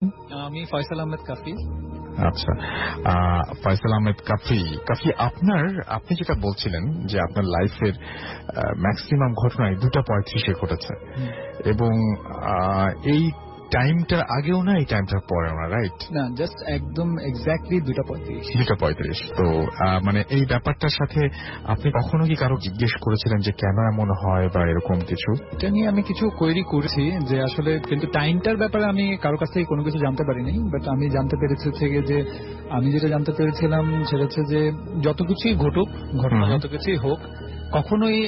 আমি ফয়সাল আহমেদ কাফি। আচ্ছা, ফয়সাল আহমেদ কাফি। আপনি যেটা বলছিলেন যে আপনার লাইফের ম্যাক্সিমাম ঘটনায় 2:35 ঘটেছে এবং এই টাইমটার আগেও না, এই টাইমটার পরেও না, রাইট? না, জাস্ট একদম এক্স্যাক্টলি 2:35। 2:35। তো মানে এই ব্যাপারটার সাথে আপনি কখনো কি কারো জিজ্ঞেস করেছিলেন যে কেন এমন হয় বা এরকম কিছু? এটা নিয়ে আমি কিছু কোয়েরি করেছি যে আসলে, কিন্তু টাইমটার ব্যাপারে আমি কারো কাছ থেকে কোনো কিছু জানতে পারিনি। বাট আমি জানতে পেরেছি থেকে যে আমি যেটা জানতে পেরেছিলাম সেটা হচ্ছে যে যত কিছুই ঘটুক, ঘটনা যত কিছুই হোক, কখনোই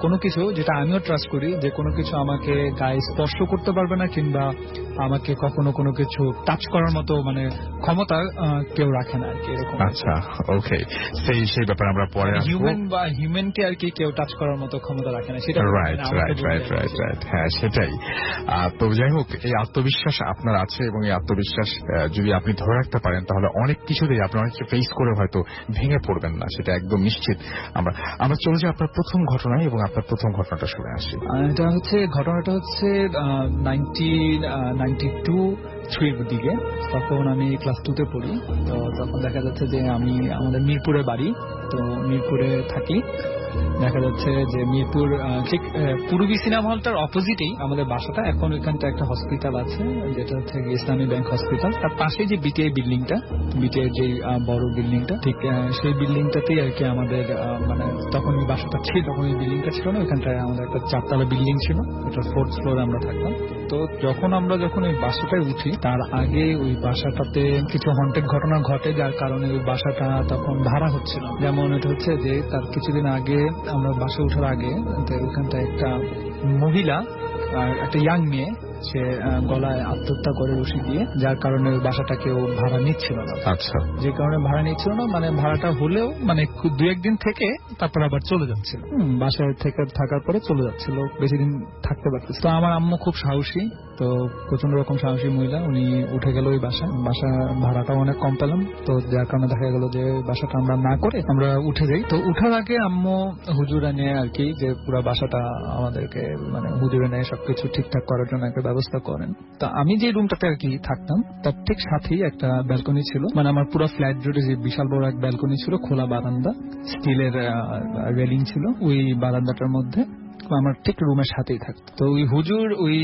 কোনো কিছু, যেটা আমিও ট্রাস্ট করি, যে কোনো কিছু আমাকে গায়ে স্পর্শ করতে পারবে না কিংবা আমাকে কখনো কোনো কিছু টাচ করার মতো মানে ক্ষমতা কেউ রাখে না আর কি, এরকম। আচ্ছা, ওকে, সেই ব্যাপারে আমরা পরে হিউম্যান বা হিউম্যানকে আর কি কেউ টাচ করার মতো ক্ষমতা রাখে না, সেটা রাইট। হ্যাঁ, সেটাই। তো যাই হোক, এই আত্মবিশ্বাস আপনার আছে এবং এই আত্মবিশ্বাস যদি আপনি ধরে রাখতে পারেন তাহলে অনেক কিছুতেই আপনি অনেক কিছু ফেস করে হয়তো ভেঙে পড়বেন না, সেটা একদম নিশ্চিত। আমরা চলে যাই আপনার প্রথম ঘটনায় এবং আপনার প্রথম ঘটনাটা শুনে আসি। ঘটনাটা হচ্ছে 1992-3 দিকে। তখন আমি ক্লাস 2 তে পড়ি। তো তখন দেখা যাচ্ছে যে আমি আমাদের মিরপুরে বাড়ি, তো মিরপুরে থাকি। দেখা যাচ্ছে যে মিরপুর ঠিক পূর্বী সিনেমা হলটার অপোজিটেই আমাদের বাসাটা। এখন ওইখানটা একটা হসপিটাল আছে, যেটা হচ্ছে ইসলামী ব্যাংক হসপিটাল। তার পাশে যে বিটিআই বিল্ডিংটা, বিটিআই যে বড় বিল্ডিংটা, ঠিক সেই বিল্ডিংটাতেই আর কি আমাদের মানে তখন ওই বাসাটা ছিল। তখন ওই বিল্ডিংটা ছিল না, ওইখানটায় আমাদের একটা 4তলা বিল্ডিং ছিল, এটা 4th ফ্লোরে আমরা থাকতাম। তো যখন ওই বাসাটায় উঠি, তার আগে ওই বাসাটাতে কিছু হন্টেড ঘটনা ঘটে, যার কারণে ওই বাসাটা তখন ভাড়া হচ্ছিল। যেমন এটা হচ্ছে যে তার কিছুদিন আগে আমরা বাসে ওঠার আগে ওখানটায় একটা মহিলা আর একটা ইয়াং মেয়ে, সে গলায় আত্মহত্যা করে রশি দিয়ে, যার কারণে ওই বাসাটা কেউ ভাড়া নিচ্ছিল না। আচ্ছা, যে কারণে ভাড়া নিচ্ছিল না, মানে ভাড়াটা হলেও মানে 2-1 দিন থেকে তারপর আবার চলে যাচ্ছিল। বাসায় থেকে থাকার পরে চলে যাচ্ছিল, বেশি দিন থাকতে পারতেছে। তো আমার আম্মু খুব সাহসী, তো প্রচন্ড রকম সাহসী মহিলা, উনি উঠে গেল ওই বাসা ভাড়াটাও অনেক কম পেলাম। তো যার কারণে দেখা গেল যে বাসাটা আমরা না করে আমরা উঠে যাই। তো উঠার আগে আম্মু হুজুরে নিয়ে আর কি, যে পুরো বাসাটা আমাদেরকে মানে হুজুরে নিয়ে সবকিছু ঠিকঠাক করার জন্য একটা ব্যবস্থা করেন। তো আমি যে রুমটাতে আর কি থাকতাম, তার ঠিক সাথেই একটা ব্যালকনি ছিল। মানে আমার পুরো ফ্ল্যাট জুড়ে যে বিশাল বড় এক ব্যালকনি ছিল, খোলা বারান্দা, স্টিলের রেলিং ছিল ওই বারান্দাটার মধ্যে, আমার ঠিক রুমের সাথেই থাকতো। তো ওই হুজুর ওই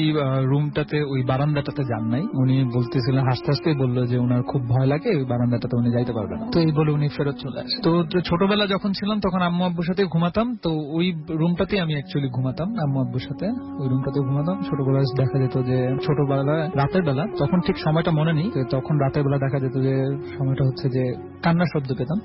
রুমটাতে, ওই বারান্দাটাতে যান নাই। উনি বলতেছিলেন, হাসতে হাসতে বললো যে ওনার খুব ভয় লাগে, ওই বারান্দাটাতে উনি যাইতে পারবে না। তো এই বলে উনি ফেরত চলে আসে। তো ছোটবেলা যখন ছিলাম তখন আম্মু আব্বুর সাথে ঘুমাতাম। তো ওই রুমটাতেই আমি অ্যাকচুয়ালি ঘুমাতাম আম্মু আব্বুর সাথে, ওই রুমটাতে ঘুমাতাম। ছোটবেলায় দেখা যেত যে ছোটবেলায় রাতের বেলা, তখন ঠিক সময়টা মনে নেই, তখন রাতের বেলা দেখা যেত যে সময়টা হচ্ছে যে কান্নার শব্দ পেতাম।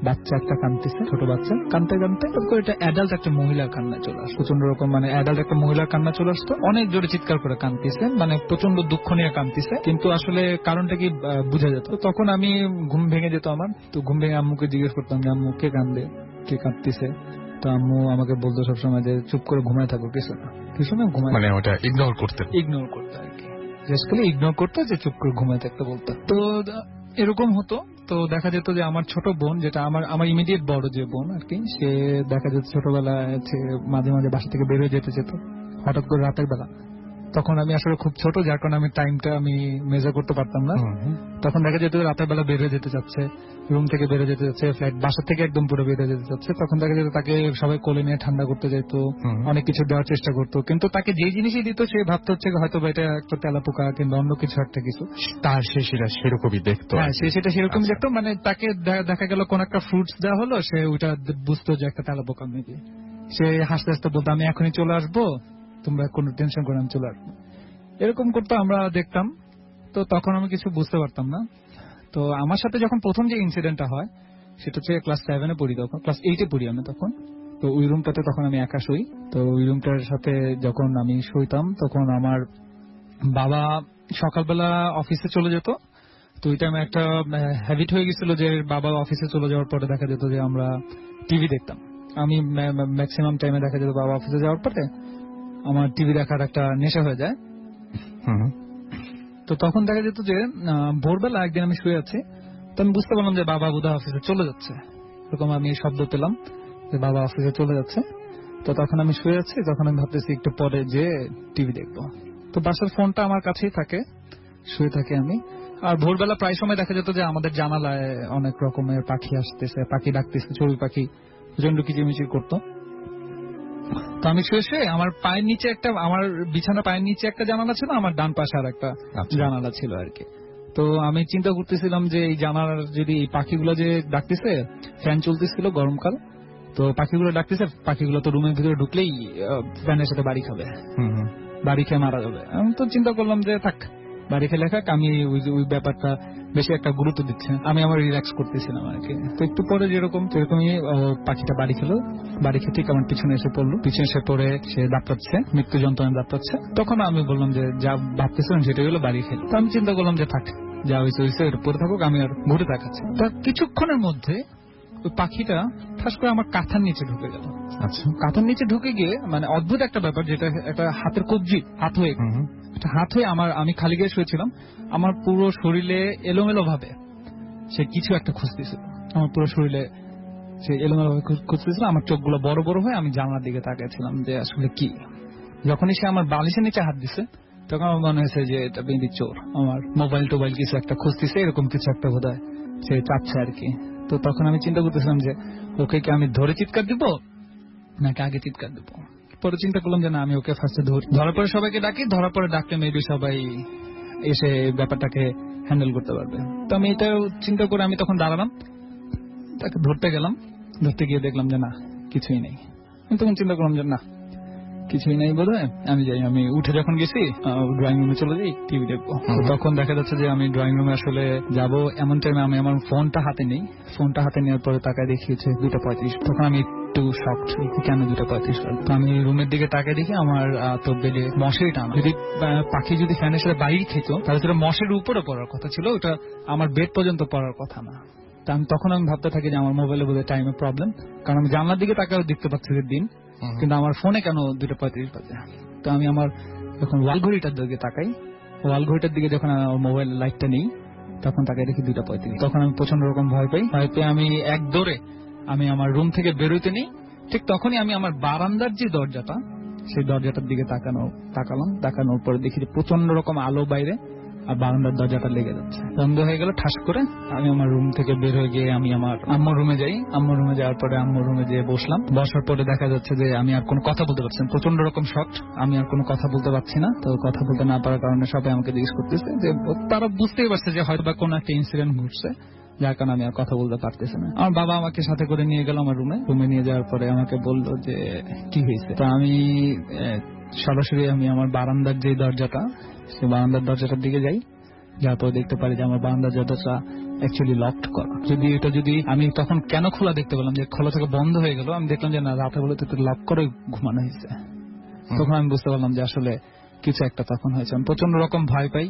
বাচ্চা একটা কাঁদতেছে, ছোট বাচ্চা কাঁদতে কাঁদতে তারপর এটা অ্যাডাল্ট একটা মহিলার কান্না চলে আসতো। প্রচন্ড রকম মানে অ্যাডাল্ট একটা মহিলার কান্না চলে আসতো, অনেক জোরে চিৎকার করে কাঁদতেছে, মানে প্রচন্ড দুঃখ নিয়ে কাঁদতেছে, কিন্তু আসলে কারণটা কি বোঝা যেত। তখন আমি ঘুম ভেঙে যেত আমার। তো ঘুম ভেঙে আম্মুকে জিজ্ঞেস করতাম যে আম্মু কে কান্দে, কে কাঁদতেছে। তো আম্মু আমাকে বলতো সবসময় যে চুপ করে ঘুমায় থাকো, কিছু না ঘুমায়, মানে ওটা ইগনোর করতো আর কি, জাস্ট খালি ইগনোর করতো, যে চুপ করে ঘুমায় থাকতে বলতো। তো এরকম হতো। তো দেখা যেত যে আমার ছোট বোন, যেটা আমার ইমিডিয়েট বড় যে বোন আর কি, সে দেখা যেত ছোটবেলায় মাঝে মাঝে বাসা থেকে বের হয়ে যেতে যেত হঠাৎ করে রাতের বেলা। তখন আমি আসলে খুব ছোট, যার কারণে আমি টাইমটা আমি মেজার করতে পারতাম না। তখন দেখা যেত রাতের বেলা বের হয়ে যেতে চাচ্ছে, রুম থেকে বের হয়ে যেতে চাচ্ছে, ফ্ল্যাট বাসা থেকে একদম পুরো বের হয়ে যেতে চাচ্ছে। তখন দেখা যেত তাকে সবাই কোলে নিয়ে ঠান্ডা করতে যেত, অনেক কিছু দেওয়ার চেষ্টা করতো, কিন্তু তাকে যে জিনিসই দিত সে ভাবতে হচ্ছে হয়তো এটা একটা তেলাপোকা কিংবা অন্য কিছু একটা কিছু, তার সে সেটা সেরকমই দেখতো। হ্যাঁ, সে সেটা সেরকমই দেখতো। মানে তাকে দেখা গেল কোন একটা ফ্রুটস দেওয়া হলো, সে ওইটা বুঝতো যে একটা তেলাপোকা মেবি। সে হাসতে হাসতে বলতো আমি এখনই চলে আসবো, তোমরা কোনো টেনশন করে আমি চলে আসবো। এরকম করতো, আমরা দেখতাম। তো তখন আমি কিছু বুঝতে পারতাম না। তো আমার সাথে যখন প্রথম যে ইনসিডেন্টটা হয় সেটা হচ্ছে ক্লাস 7-এ পড়ি, তখন ক্লাস 8-এ পড়ি আমি তখন। তো ওই রুমটাতে তখন আমি একা শুই। তো ওই রুমটার সাথে যখন আমি শুইতাম তখন আমার বাবা সকালবেলা অফিসে চলে যেত। তো ওই টাইমে একটা হ্যাবিট হয়ে গেছিল যে বাবা অফিসে চলে যাওয়ার পরে দেখা যেত যে আমরা টিভি দেখতাম। আমি ম্যাক্সিমাম টাইমে দেখা যেত বাবা অফিসে যাওয়ার পরে আমার টিভি দেখার একটা নেশা হয়ে যায়। তো তখন দেখা যেত যে ভোরবেলা একদিন আমি শুয়ে আছি, তো আমি বুঝতে পারলাম যে বাবা বোধহয় অফিসে চলে যাচ্ছে, এরকম আমি শব্দ পেলাম যে বাবা অফিসে চলে যাচ্ছে। তো তখন আমি শুয়ে আছি, তখন আমি ভাবতেছি একটু পরে যে টিভি দেখবো। তো বাসার ফোনটা আমার কাছেই থাকে, শুয়ে থাকি আমি। আর ভোরবেলা প্রায় সময় দেখা যেত যে আমাদের জানালায় অনেক রকমের পাখি আসতেছে, পাখি ডাকতেছে, চড়ুই পাখি প্রচন্ড কিচিরমিচির করতো। তো আমি শুয়ে শুয়ে আমার পায়ের নিচে একটা, আমার বিছানা পায়ের নিচে একটা জানালা ছিল, আমার ডান পাশে আর একটা জানালা ছিল আর কি। তো আমি চিন্তা করতেছিলাম যে এই জানালার যদি এই পাখিগুলো যে ডাকতেছে, ফ্যান চলতেছিল গরমকাল, তো পাখিগুলো ডাকতেছে, পাখিগুলো তো রুমের ভিতরে ঢুকলেই ফ্যানের সাথে বাড়ি খাবে, বাড়ি খেয়ে মারা যাবে। আমি তো চিন্তা করলাম যে থাক, বাড়ি খেলে খাক, আমি ওই ব্যাপারটা বেশি একটা গুরুত্ব দিচ্ছে, আমি আমার রিল্যাক্স করতেছিলাম আর কি। তো একটু পরে যেরকমই পাখিটা বাড়ি খেলো, বাড়ি খেয়ে ঠিক আমার পিছনে এসে পড়লো, পিছনে এসে পড়ে সে দাপটাচ্ছে, মৃত্যু যন্ত্রণা দাপটাচ্ছে। তখন আমি বললাম যে যা ভাবতেছিলাম সেটা হলো বাড়ি খেলো। তো আমি চিন্তা করলাম যে থাক, যা হয়েছে এটা পরে থাকুক, আমি আর ঘুরে দেখাচ্ছি। তা কিছুক্ষণের মধ্যে ওই পাখিটা ঠাস করে আমার কাঁথার নিচে ঢুকে গেল। আচ্ছা, কাঁথার নিচে ঢুকে গিয়ে মানে অদ্ভুত একটা ব্যাপার, যেটা একটা হাতের কবজি, হাত হয়ে আমি খালি গায়ে শুয়েছিলাম, আমার পুরো শরীরে এলোমেলো ভাবে সে কিছু একটা খুঁজতেছিল, আমার পুরো শরীরে সে এলোমেলো ভাবে খুঁজতেছিল। আমার চোখগুলো বড় বড় হয়ে আমি জানলার দিকে তাকিয়েছিলাম যে আসলে কি। যখনই সে আমার বালিশের নিচে হাত দিছে, তখন আমার মনে হয়েছে যে এটা বেঁধে চোর, আমার মোবাইল টোবাইল কিছু একটা খুঁজতেছে, এরকম কিছু একটা বোধহয় সে চাচ্ছে আর কি। তো তখন আমি চিন্তা করতেছিলাম যে ওকে কি আমি ধরে চিৎকার দিব নাকি আগে চিৎকার দিব। পরে চিন্তা করলাম যে না, আমি ওকে ফার্স্টে ধরার পরে সবাইকে ডাকি, ধরার পরে ডাকলে মেবি সবাই এসে ব্যাপারটাকে হ্যান্ডেল করতে পারবে। তো আমি এটা চিন্তা করে আমি তখন দাঁড়ালাম, তাকে ধরতে গেলাম, ধরতে গিয়ে দেখলাম যে না, কিছুই নেই। আমি তখন চিন্তা করলাম যে না, কিছুই নেই বোধহয়, আমি যাই। আমি উঠে যখন গেছি ড্রয়িং রুমে চলে যাই, টিভি দেখবো। তখন দেখা যাচ্ছে যে আমি ড্রয়িং রুমে আসলে যাব এমন টাইমে আমি আমার ফোনটা হাতে নেই, ফোনটা হাতে নেওয়ার পরে তাকায় দেখিয়েছে 2:35। তখন আমি একটু শকড, কেন 2:35? তো আমি রুমের দিকে তাকায় দেখি আমার তো বেডে মশারি টানা। যদি পাখি যদি ফ্যানের সাথে বাইরে খেত তাহলে সেটা মশারির উপরে পড়ার কথা ছিল, ওটা আমার বেড পর্যন্ত পড়ার কথা না। তখন আমি ভাবতে থাকি যে আমার মোবাইলে বোধহয় টাইমের প্রবলেম, কারণ আমি জানলার দিকে তাকাও দেখতে পাচ্ছি যে দিন, কিন্তু আমার ফোনে কেন 2:35 বাজে। তো আমি আমার যখন ওয়াল ঘড়িটার দিকে তাকাই, ওয়াল ঘড়িটার দিকে যখন মোবাইল লাইটটা নেই, তখন তাকাই দেখি 2:35। তখন আমি প্রচন্ড রকম ভয় পাই। আমি এক দৌড়ে আমি আমার রুম থেকে বেরোতে নেই, ঠিক তখনই আমি আমার বারান্দার যে দরজাটা, সেই দরজাটার দিকে তাকানোর পরে দেখি যে প্রচন্ড রকম আলো বাইরে, আর বারান্দার দরজাটা লেগে যাচ্ছে, বন্ধ হয়ে গেল ঠাস করে। আমি আমার রুম থেকে বের হয়ে গিয়ে আমি আমার আম্মুর রুমে যাই। আম্মুর রুমে যাওয়ার পরে আম্মুর রুমে যেয়ে বসলাম। বসার পরে দেখা যাচ্ছে যে আমি আর কোনো কথা বলতে পারছি না, প্রচন্ড রকম শক্ট, আমি আর কোনো কথা বলতে পারছি না। তো কথা বলতে না পারার কারণে সবাই আমাকে জিজ্ঞেস করতেছে, যে তারা বুঝতেই পারছে যে হয়তো বা কোনো একটা ইনসিডেন্ট ঘটছে, যার কারণে আমি আর কথা বলতে পারতেছি না। আমার বাবা আমাকে সাথে করে নিয়ে গেল আমার রুমে নিয়ে যাওয়ার পরে আমাকে বললো যে কি হয়েছে। তো আমি সরাসরি আমি আমার বারান্দার যে দরজাটা, সেই বারান্দার দরজাটার দিকে যাই, যার পরে দেখতে পারি যে আমার বারান্দার দরজাটা অ্যাকচুয়ালি লকড করা। যদি আমি তখন কেন খোলা দেখতে পেলাম, যে খোলা থেকে বন্ধ হয়ে গেল, আমি দেখলাম যে না, রাতে বলে তো লক করে ঘুমানো হয়েছে। তখন আমি বুঝতে পারলাম যে আসলে কিছু একটা তখন হয়েছে। আমি প্রচন্ড রকম ভয় পাই।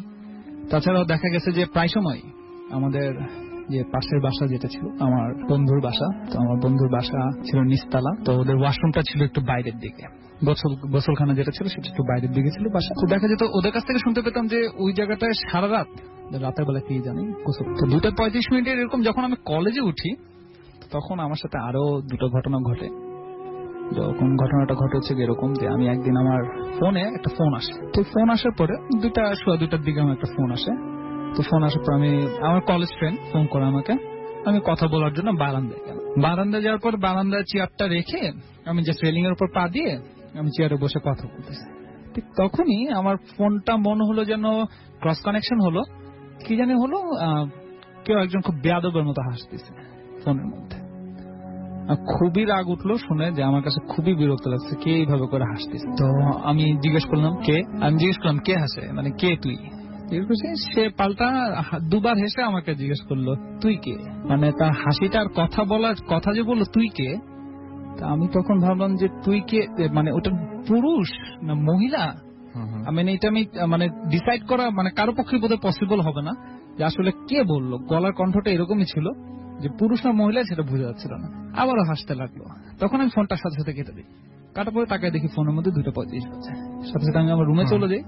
তাছাড়াও দেখা গেছে যে প্রায় সময় আমাদের যে পাশের বাসা যেটা ছিল আমার বন্ধুর বাসা, তো আমার বন্ধুর বাসা ছিল নিচতলা, তো ওদের ওয়াশরুমটা ছিল একটু বাইরের দিকে, গোসলখানা যেটা ছিল সেটা একটু বাইরের দিকে ছিল বাসা। তো দেখা যেত ওদের কাছ থেকে শুনতে পেতাম যে ওই জায়গাটায় সারা রাত, রাতের বেলা কি জানি গোসল। তো 2:35 এরকম যখন আমি কলেজে উঠি, তখন আমার সাথে আরো দুটো ঘটনা ঘটে। যখন ঘটনাটা ঘটে হচ্ছে এরকম যে আমি একদিন আমার ফোনে একটা ফোন আসে, তো ফোন আসার পরে 2:15 দিকে আমার একটা ফোন আসে। তো ফোন আসার পর আমার কলেজ ফ্রেন্ড ফোন করে আমাকে, আমি কথা বলার জন্য বারান্দায় গেলাম। বারান্দায় যাওয়ার পর বারান্দায় চেয়ারটা রেখে আমি জাস্ট রেলিং এর উপর পা দিয়ে আমি চেয়ারে বসে কথা বলতেছি। ঠিক তখনই আমার ফোনটা মনে হলো যেন ক্রস কানেকশন হলো, কি জানি হলো, কেউ একজন খুব বেয়াদবের মতো হাসতেছে ফোনের মধ্যে। খুবই রাগ উঠলো শুনে, যে আমার কাছে খুবই বিরক্ত লাগছে, কে এইভাবে করে হাসতেছে। তো আমি জিজ্ঞেস করলাম কে হাসে, মানে কে তুই। সে পাল্টা দুবার হেসে আমাকে জিজ্ঞেস করলো তুই কে, মানে তার হাসিটার কথা বলার কথা যে বললো তুই কে। তা আমি তখন ভাবলাম যে তুই কে, মানে ওটা পুরুষ না মহিলা, এটা আমি মানে ডিসাইড করা মানে কারো পক্ষে বোধহয় পসিবল হবে না যে আসলে কে বললো। গলার কণ্ঠটা এরকমই ছিল যে পুরুষ না মহিলা সেটা বোঝা যাচ্ছিল না। আবারও হাসতে লাগলো। তখন আমি ফোনটার সাথে সাথে কেটে দিই। কাটার পরে তাকে দেখি ফোনের মধ্যে 2:35 বাজে। সাথে সাথে আমি আমার রুমে চলে যাই।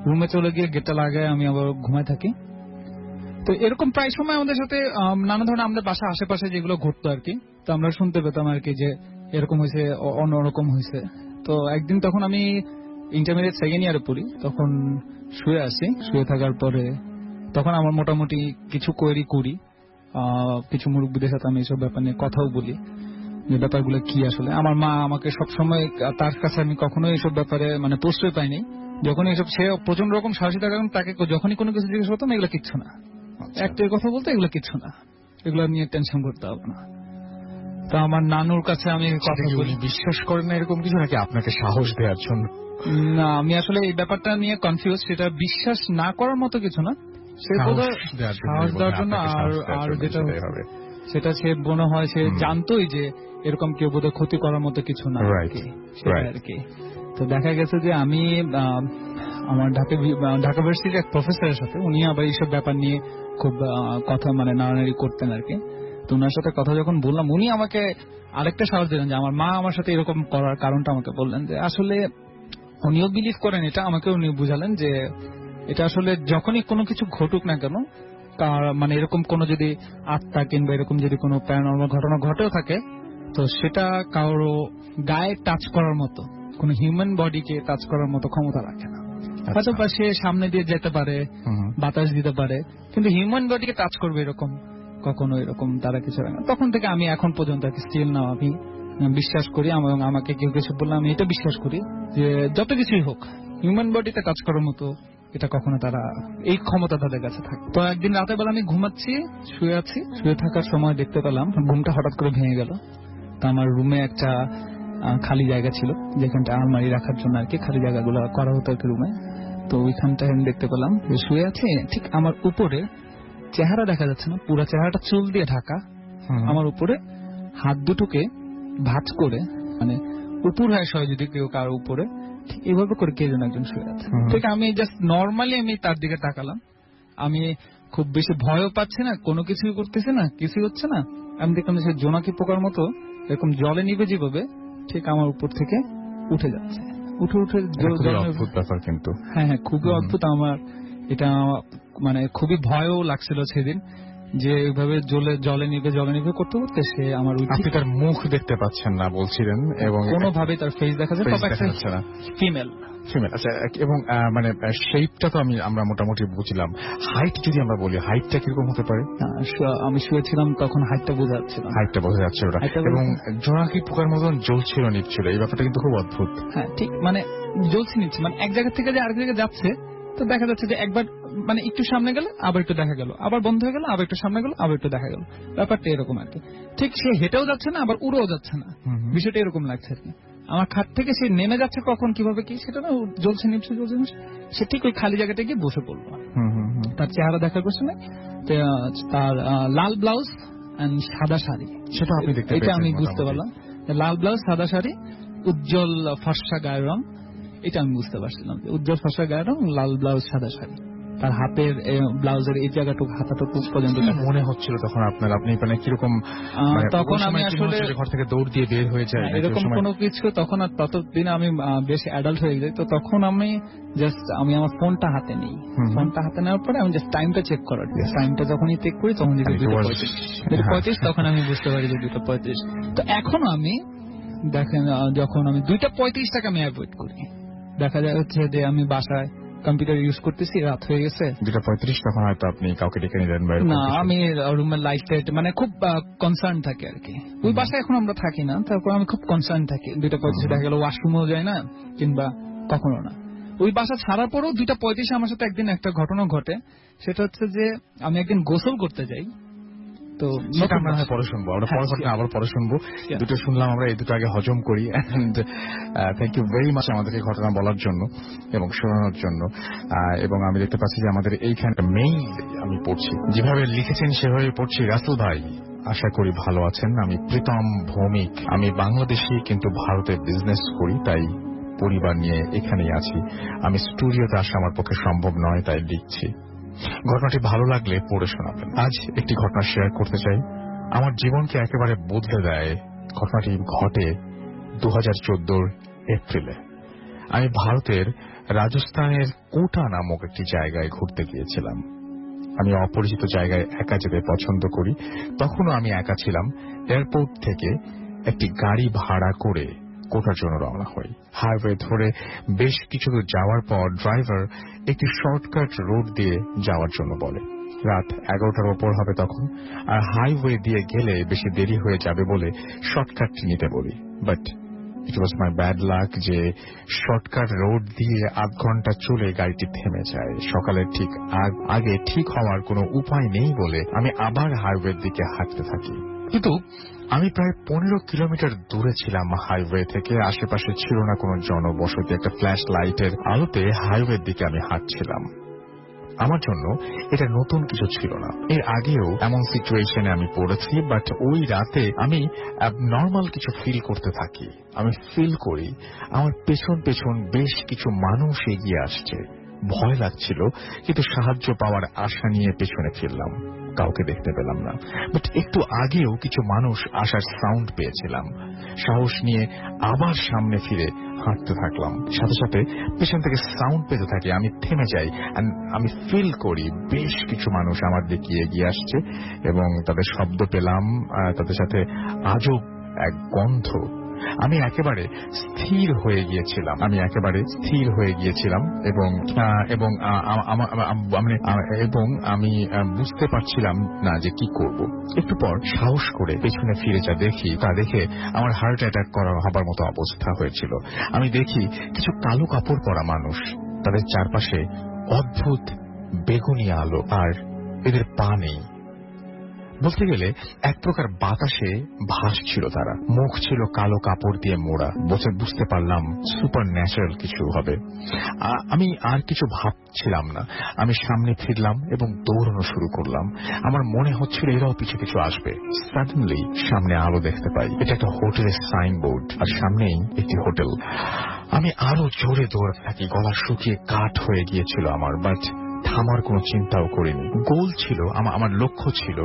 রুমে চলে গিয়ে গেটটা লাগায় আমি আবার ঘুমায় থাকি। তো এরকম প্রায় সময় আমাদের সাথে নানা ধরনের আমাদের বাসা আশেপাশে যেগুলো ঘটতো আর কি, তো আমরা শুনতে পেতাম আর কি যে এরকম হয়েছে, অন্যরকম হয়েছে। তো একদিন তখন আমি ইন্টারমিডিয়েট সেকেন্ড ইয়ারে পড়ি, তখন শুয়ে আছি, শুয়ে থাকার পরে তখন আমার মোটামুটি কিছু কোয়েরি করি, কিছু মুরব্বীদের সাথে আমি এইসব ব্যাপার নিয়ে কথাও বলি যে ব্যাপারগুলো কি আসলে। আমার মা আমাকে সবসময়, তার কাছে আমি কখনো এইসব ব্যাপারে মানে প্রশ্রয় পাইনি। যখন এইসব, সে প্রচন্ড রকম সাহসী থাকার কারণে তাকে যখনই কোনো কিছু জিজ্ঞেস করতাম এগুলো কিচ্ছু না, একটাই কথা বলতে এগুলো কিচ্ছু না, এগুলো নিয়ে টেনশন করতে হবে না। তো আমার নানুর কাছে আমি কথা বলি। বিশ্বাস করেন না এরকম কিছু, নাকি আপনাকে সাহস দেওয়ার জন্য? না, আমি আসলে এই ব্যাপারটা নিয়ে কনফিউজ। সেটা বিশ্বাস না করার মতো কিছু না, সে বোধহয় সাহস দেওয়ার জন্য। আর যেটা সেটা সে মনে হয় সে জানতোই যে এরকম কেউ বোধহয় ক্ষতি করার মতো কিছু না আর কি। তো দেখা গেছে যে আমি আমার ঢাকা ইউনিভার্সিটির এক প্রফেসরের সাথে, উনি আবার এইসব ব্যাপার নিয়ে খুব কথা মানে নাড়ানাড়ি করতেন আর কি। তো ওনার সাথে কথা যখন বললাম, উনি আমাকে আরেকটা সাহস দিলেন যে আমার মা আমার সাথে এরকম করার কারণটা আমাকে বললেন যে আসলে উনিও বিলিভ করেন এটা। আমাকে উনি বুঝালেন যে এটা আসলে যখনই কোনো কিছু ঘটুক না কেন, তার মানে এরকম কোনো যদি আত্মা কিংবা এরকম যদি কোনো প্যারানর্মাল ঘটনা ঘটেও থাকে, তো সেটা কারো গায়ে টাচ করার মতো, কোনো হিউম্যান বডিকে টাচ করার মতো ক্ষমতা রাখে না। হয়তো বা সে সামনে দিয়ে যেতে পারে, বাতাস দিতে পারে, কিন্তু হিউম্যান বডিকে টাচ করবে এরকম কখনো এরকম তারা কিছু হয় না। তখন থেকে আমি এখন পর্যন্ত স্টিল না আমি বিশ্বাস করি, এবং আমাকে কেউ কিছু বললে আমি এটা বিশ্বাস করি যে যত কিছুই হোক হিউম্যান বডিতে কাজ করার মতো এটা কখনো তারা, এই ক্ষমতা তাদের কাছে থাকে। তো একদিন রাতের বেলা আমি ঘুমাচ্ছি, শুয়ে আছি, শুয়ে থাকার সময় দেখতে পেলাম ঘুমটা হঠাৎ করে ভেঙে গেল। তো আমার রুমে একটা খালি জায়গা ছিল, যেখানটা আলমারি রাখার জন্য আর কি খালি জায়গাগুলো করা হতো আর কি রুমে। তো ওইখানটা আমি দেখতে পেলাম যে শুয়ে আছে, ঠিক আমার উপরে, চেহারা দেখা যাচ্ছে না, পুরো চেহারাটা চুল দিয়ে ঢাকা, আমার উপরে হাত দুটোকে ভাঁজ করে, মানে উপর হয় সয় যদি কেউ কারো উপরে, ঠিক এইভাবে করে কে যেন একজন শুয়ে আছে। ঠিক আমি জাস্ট নর্মালি আমি তার দিকে তাকালাম, আমি খুব বেশি ভয়ও পাচ্ছি না, কোনো কিছুই করতেছি না, কিছুই হচ্ছে না। আমি দেখলাম যে জোনাকি পোকার মতো এরকম জলে নিবে যেভাবে, ঠিক আমার উপর থেকে উঠে যাচ্ছে, উঠে উঠে। অদ্ভুত ব্যাপার কিন্তু। হ্যাঁ হ্যাঁ, খুবই অদ্ভুত। আমার এটা মানে খুবই ভয়ও লাগছিল সেদিন, যে এইভাবে জলে নিবে করতে করতে সে আমার, আপনি তার মুখ দেখতে পাচ্ছেন না বলছিলেন, এবং কোনোভাবেই তার ফেস দেখা যাচ্ছে না, ফিমেল। আচ্ছা, এবং মানে শেপটা তো আমরা মোটামুটি বুঝলাম। হাইট যদি আমরা বলি, হাইটটা কিরকম হতে পারে? আমি শুয়েছিলাম তখন হাইটটা বোঝা যাচ্ছিল, এবং জোনাকি পোকার মতন জ্বলছিল নিচ্ছিল, এই ব্যাপারটা কিন্তু খুব অদ্ভুত। হ্যাঁ ঠিক, মানে জ্বলছে নিচ্ছে, মানে এক জায়গা থেকে যে আরেক জায়গায় যাচ্ছে, তো দেখা যাচ্ছে যে একবার মানে একটু সামনে গেল আবার একটু দেখা গেল, আবার বন্ধ হয়ে গেল, আবার একটু সামনে গেল, আবার একটু দেখা গেল, ব্যাপারটা এরকম আর কি। ঠিক সে হেঁটেও যাচ্ছে না, আবার উড়েও যাচ্ছে না, বিষয়টা এরকম লাগছে আর কি। আমার খাট থেকে সে নেমে যাচ্ছে কখন, কিভাবে, কি সেটা না, জ্বলছে নিচ্ছে, সে ঠিক ওই খালি জায়গাটা গিয়ে বসে পড়লো। তার চেহারা দেখার প্রশ্ন নেই, তার লাল ব্লাউজ এন্ড সাদা শাড়ি, সেটা আপনি দেখতে, এটা আমি বুঝতে পারলাম। লাল ব্লাউজ, সাদা শাড়ি, উজ্জ্বল ফর্সা গায়ের রং, এটা আমি বুঝতে পারছিলাম যে উজ্জ্বল ফর্সা গায়ের রং, লাল ব্লাউজ, সাদা শাড়ি। তার হাতের ব্লাউজের এই জায়গাটুকু, হাতাটুকু পর্যন্ত মনে হচ্ছিল তখন আপনার, আপনি মানে কিরকম, তখন আমি আসলে ঘর থেকে দৌড় দিয়ে বের হয়ে যায় এরকম কোনো কিছু, তখন আর ততদিনে আমি বেশ অ্যাডাল্ট হয়ে যাই। তো তখন আমি আমার ফোনটা হাতে নিই, ফোনটা হাতে নেওয়ার পরে আমি জাস্ট টাইমটা চেক করার, টাইমটা যখনই চেক করি তখন যদি 2:35, তখন আমি বুঝতে পারি যে 2:35। তো এখনো আমি দেখেন, যখন আমি 2:35টাকে আমি অ্যাভয়েড করি, দেখা যায় হচ্ছে যে আমি বাসায় কম্পিউটার ইউজ করতেছি, রাত হয়ে গেছে 2:35, তখন হয়তো আপনি কাউকে ডেকে নিলেন না, আমি রুমের লাইট মানে খুব কনসার্ন থাকি আর কি। ওই বাসায় এখন আমরা থাকি না, তারপর আমি খুব কনসার্ন থাকি। 2:35 দেখা গেল ওয়াশরুমেও যায় না, কিংবা কখনো না। ওই বাসা ছাড়ার পরও 2:35 আমার সাথে একদিন একটা ঘটনা ঘটে। সেটা হচ্ছে যে আমি একদিন গোসল করতে যাই, তো সেটা আমরা পরে শুনবো, আমরা আবার পরে শুনবো। দুটো শুনলাম আমরা, এই দুটো আগে হজম করি। And thank you very much আমাদেরকে ঘটনা বলার জন্য এবং শোনানোর জন্য। এবং আমি দেখতে পাচ্ছি যে আমাদের এইখানে মেইল আমি পড়ছি, যেভাবে লিখেছেন সেভাবে পড়ছি। রাসেল ভাই, আশা করি ভালো আছেন। আমি প্রীতম ভৌমিক, আমি বাংলাদেশি কিন্তু ভারতে বিজনেস করি, তাই পরিবার নিয়ে এখানেই আছি। আমি স্টুডিওতে আসা আমার পক্ষে সম্ভব নয়, তাই লিখছি। ঘটনাটি ভালো লাগলে পড়ে শোনাবেন। আজ একটি ঘটনা শেয়ার করতে চাই, আমার জীবনকে একেবারে বদলে দেয়। ঘটনাটি ঘটে 2014 এপ্রিলে। আমি ভারতের রাজস্থানের কোটা নামক একটি জায়গায় ঘুরতে গিয়েছিলাম। আমি অপরিচিত জায়গায় একা যেতে পছন্দ করি। তখনও আমি একা ছিলাম। এয়ারপোর্ট থেকে একটি গাড়ি ভাড়া করে কোটার জন্য রওনা হই। হাইওয়ে ধরে বেশ কিছু দূর যাওয়ার পর ড্রাইভার একটি শর্টকাট রোড দিয়ে যাওয়ার জন্য বলে। রাত 11টার ওপর হবে তখন, আর হাইওয়ে দিয়ে গেলে বেশি দেরি হয়ে যাবে বলে শর্টকাট নিতে বলি। But it was my bad luck যে শর্টকাট রোড দিয়ে আধ ঘন্টা চলে গাড়িটি থেমে যায়। সকালের ঠিক আগে ঠিক হওয়ার কোনো উপায় নেই বলে আমি আবার হাইওয়ের দিকে হাঁটতে থাকি। কিন্তু আমি প্রায় 15 কিলোমিটার দূরে ছিলাম হাইওয়ে থেকে। আশেপাশে ছিল না কোনো জনবসতি। একটা ফ্ল্যাশ লাইটের আলোতে হাইওয়ের দিকে আমি হাঁটছিলাম। আমার জন্য এটা নতুন কিছু ছিল না। এর আগেও এমন সিচুয়েশনে আমি পড়েছি, বাট ওই রাতে আমি নর্মাল কিছু ফিল করতে থাকি। আমি ফিল করি আমার পেছন পেছন বেশ কিছু মানুষ এগিয়ে আসছে। ভয় লাগছিল, কিন্তু সাহায্য পাওয়ার আশা নিয়ে পেছনে ফিরলাম। কাউকে দেখতে পেলাম না, বাট একটু আগেও কিছু মানুষ আসার সাউন্ড পেয়েছিলাম। সাহস নিয়ে আবার সামনে ফিরে হাঁটতে থাকলাম। সাথে সাথে পেছন থেকে সাউন্ড পেতে থাকি। আমি থেমে যাই। আমি ফিল করি বেশ কিছু মানুষ আমার দিকে এগিয়ে আসছে এবং তাদের শব্দ পেলাম, তাদের সাথে আজব এক গন্ধ। আমি একেবারে স্থির হয়ে গিয়েছিলাম এবং আমি বুঝতে পারছিলাম না যে কি করব। একটু পর সাহস করে পেছনে ফিরে দেখে আমার হার্ট অ্যাটাক হবার মতো অবস্থা হয়েছিল। আমি দেখি কিছু কালো কাপড় পরা মানুষ, তাদের চারপাশে অদ্ভুত বেগুনি আলো, আর এদের পা নেই। বলতে গেলে এক প্রকার বাতাসে ভাসছিল তারা। মুখ ছিল কালো কাপড় দিয়ে মোড়া। বুঝতে পারলাম সুপার ন্যাচারাল কিছু হবে। আমি আর কিছু ভাবছিলাম না। আমি সামনে ফিরলাম এবং দৌড়ানো শুরু করলাম। আমার মনে হচ্ছিল এরাও পিছু কিছু আসবে। সাডেনলি সামনে আলো দেখতে পাই। এটা একটা হোটেলের সাইনবোর্ড, আর সামনেই একটি হোটেল। আমি আরো জোরে দৌড়াতে থাকি। গলা শুকিয়ে কাঠ হয়ে গিয়েছিল আমার, বাট থামার কোনো চিন্তাও করিনি। গোল ছিল, আমার লক্ষ্য ছিল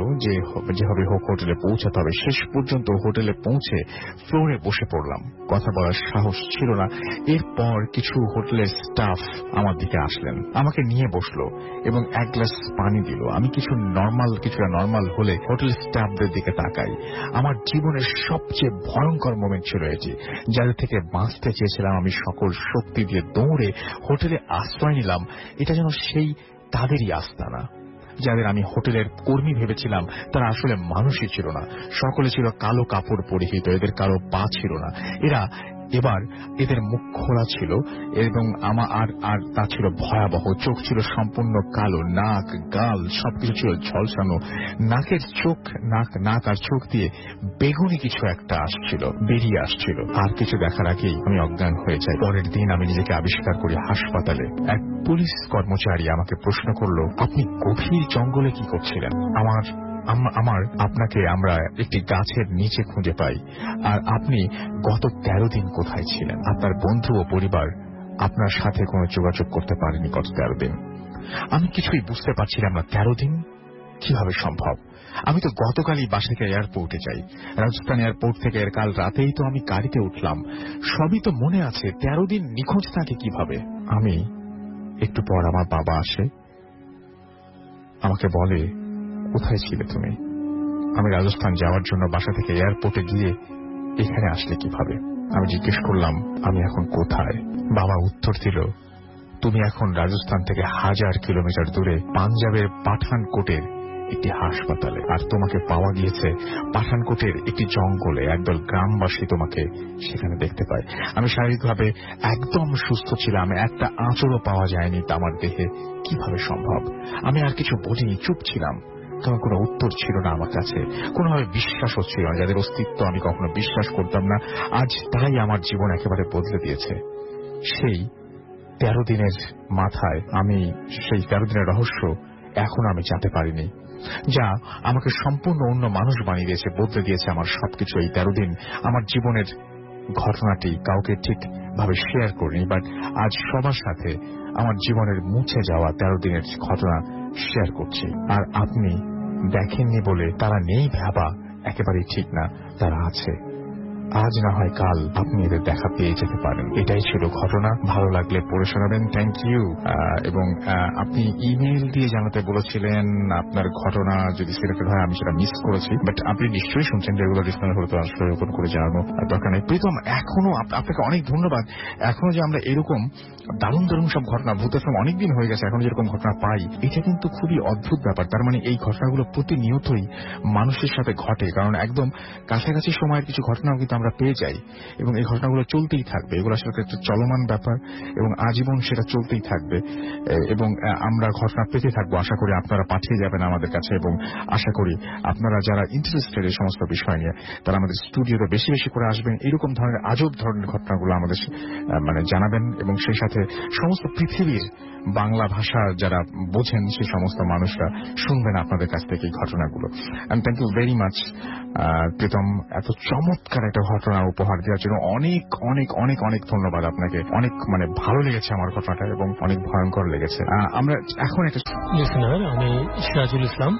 যেভাবে হোক হোটেলে পৌঁছাতে হবে। শেষ পর্যন্ত হোটেলে পৌঁছে ফ্লোরে বসে পড়লাম। কথা বলার সাহস ছিল না। এরপর কিছু হোটেলের স্টাফ আমার দিকে আসলেন, আমাকে নিয়ে বসলো এবং এক গ্লাস পানি দিল। আমি কিছুটা নর্মাল হলে হোটেল স্টাফদের দিকে তাকাই। আমার জীবনের সবচেয়ে ভয়ঙ্কর মোমেন্ট ছিল এটি। যাদের থেকে বাঁচতে চেয়েছিলাম আমি সকল শক্তি দিয়ে দৌড়ে হোটেলে আশ্রয় নিলাম। এটা যেন সেই তাদেরই আস্তানা। যাদের আমি হোটেলের কর্মী ভেবেছিলাম তারা আসলে মানুষই ছিল না। সকলে ছিল কালো কাপড় পরিহিত। এদের কারো পা ছিল না। এদের মুখ খোলা ছিল এবং আর তা ছিল ভয়াবহ। চোখ ছিল সম্পূর্ণ কালো, নাক গাল সবকিছু ছিল ঝলসানো। নাক আর চোখ দিয়ে বেগুনি কিছু একটা বেরিয়ে আসছিল। আর কিছু দেখার আগেই আমি অজ্ঞান হয়ে যাই। পরের দিন আমি নিজেকে আবিষ্কার করি হাসপাতালে। এক পুলিশ কর্মচারী আমাকে প্রশ্ন করলো, আপনি গভীর জঙ্গলে কি করছিলেন? আমরা একটি গাছের নিচে খুঁজে পাই, আর আপনি গত 13 দিন কোথায় ছিলেন? আপনার বন্ধু ও পরিবার আপনার সাথে কোনো যোগাযোগ করতে পারেনি গত 13 দিন। আমি কিছুই বুঝতে পারছিলাম না। 13 দিন কিভাবে সম্ভব? আমি তো গতকালই বাসা থেকে এয়ারপোর্টে যাই। রাজস্থান এয়ারপোর্ট থেকে কাল রাতেই তো আমি গাড়িতে উঠলাম। সবই তো মনে আছে। 13 দিন নিখোঁজ থাকে কিভাবে? একটু পর আমার বাবা আসে, আমাকে বলে, কোথায় ছিলে তুমি? আমি রাজস্থান যাওয়ার জন্য বাসা থেকে এয়ারপোর্টে গিয়ে এখানে আসলে কিভাবে? আমি জিজ্ঞেস করলাম, আমি এখন কোথায়? বাবা উত্তর দিল, তুমি এখন রাজস্থান থেকে 1000 কিলোমিটার দূরে পাঞ্জাবের পাঠানকোটের একটি হাসপাতালে, আর তোমাকে পাওয়া গিয়েছে পাঠানকোটের একটি জঙ্গলে। একদল গ্রামবাসী তোমাকে সেখানে দেখতে পায়। আমি শারীরিকভাবে একদম সুস্থ ছিলাম। একটা আঁচড়ও পাওয়া যায়নি আমার দেহে। কিভাবে সম্ভব? আমি আর কিছু বলিনি, চুপ ছিলাম। কারণ কোনো উত্তর ছিল না আমার কাছে। কোনোভাবে বিশ্বাস হচ্ছিল না। যাদের অস্তিত্ব আমি কখনো বিশ্বাস করতাম না, আজ তাই আমার জীবন একেবারে বদলে দিয়েছে। সেই 13 দিনের মাথায় সেই 13 দিনের রহস্য এখন আমি জানতে পারিনি, যা আমাকে সম্পূর্ণ অন্য মানুষ বানিয়ে দিয়েছে, বদলে দিয়েছে আমার সবকিছু। এই 13 দিন আমার জীবনের ঘটনাটি কাউকে ঠিক ভাবে শেয়ার করিনি, বাট আজ সবার সাথে আমার জীবনের মুছে যাওয়া 13 দিনের ঘটনা শেয়ার করছি। আর আপনি দেখেননি বলে তারা নেই ভাবা একেবারেই ঠিক না, তারা আছে। আজ না হয় কাল আপনি এদের দেখা পেয়ে যেতে পারেন। এটাই ছিল ঘটনা। ভালো লাগলে পড়ে শোনাবেন। Thank you. এবং আপনি ইমেল দিয়ে জানাতে বলেছিলেন আপনার ঘটনা যদি সিলেক্টেড হয়। আমি সেটা মিস করেছি, বাট আপনি নিশ্চয়ই শুনছেন। রেগুলার লিসনার হলে তো আসলে ওপেন করে জানানো দরকার নেই। প্রীতম, এখনো আপনাকে অনেক ধন্যবাদ। এখনো যে আমরা এরকম দারুণ দারুণ সব ঘটনা, ভূত এফএম অনেকদিন হয়ে গেছে, এখন যেরকম ঘটনা পাই, এটা কিন্তু খুবই অদ্ভুত ব্যাপার। তার মানে এই ঘটনাগুলো প্রতিনিয়তই মানুষের সাথে ঘটে, কারণ একদম কাছাকাছি সময়ের কিছু ঘটনাও কিন্তু আমরা পেয়ে যাই এবং এই ঘটনাগুলো চলতেই থাকবে। এগুলো আসলে একটা চলমান ব্যাপার এবং আজীবন সেটা চলতেই থাকবে এবং আমরা ঘটনা পেতে থাকবো। আশা করি আপনারা পাঠিয়ে যাবেন আমাদের কাছে এবং আশা করি আপনারা যারা ইন্টারেস্টেড এই সমস্ত বিষয় নিয়ে তারা আমাদের স্টুডিওতে বেশি বেশি করে আসবেন। এরকম ধরনের আজব ধরনের ঘটনাগুলো আমাদের মানে জানাবেন এবং সেই সাথে সমস্ত পৃথিবীর বাংলা ভাষা যারা বোঝেন সেই সমস্ত মানুষরা শুনবেন আপনাদের কাছ থেকে এই ঘটনাগুলো। And thank you very much Pritam, এত চমৎকার একটা ঘটনা উপহার দেওয়ার জন্য অনেক অনেক অনেক অনেক ধন্যবাদ আপনাকে। অনেক মানে ভালো লেগেছে আমার ঘটনাটা এবং অনেক ভয়ঙ্কর লেগেছে। আমরা এখন একটা লিসনার, আমি সিরাজুল ইসলাম,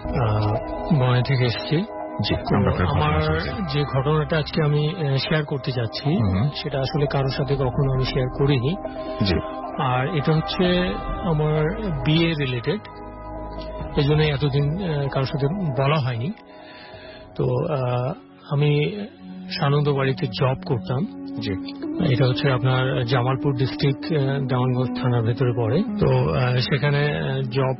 বনানী থেকে এসেছি। আমার যে ঘটনাটা আজকে আমি শেয়ার করতে যাচ্ছি সেটা আসলে কারোর সাথে কখনো আমি শেয়ার করিনি। আর এটা হচ্ছে আমার বিয়ে রিলেটেড, এই জন্য এতদিন কারোর সাথে বলা হয়নি। তো আমি সানন্দবাড়িতে জব করতাম। এটা হচ্ছে আপনার জামালপুর ডিস্ট্রিক্ট, দেওয়ানগঞ্জ থানার ভেতরে পড়ে। তো সেখানে জব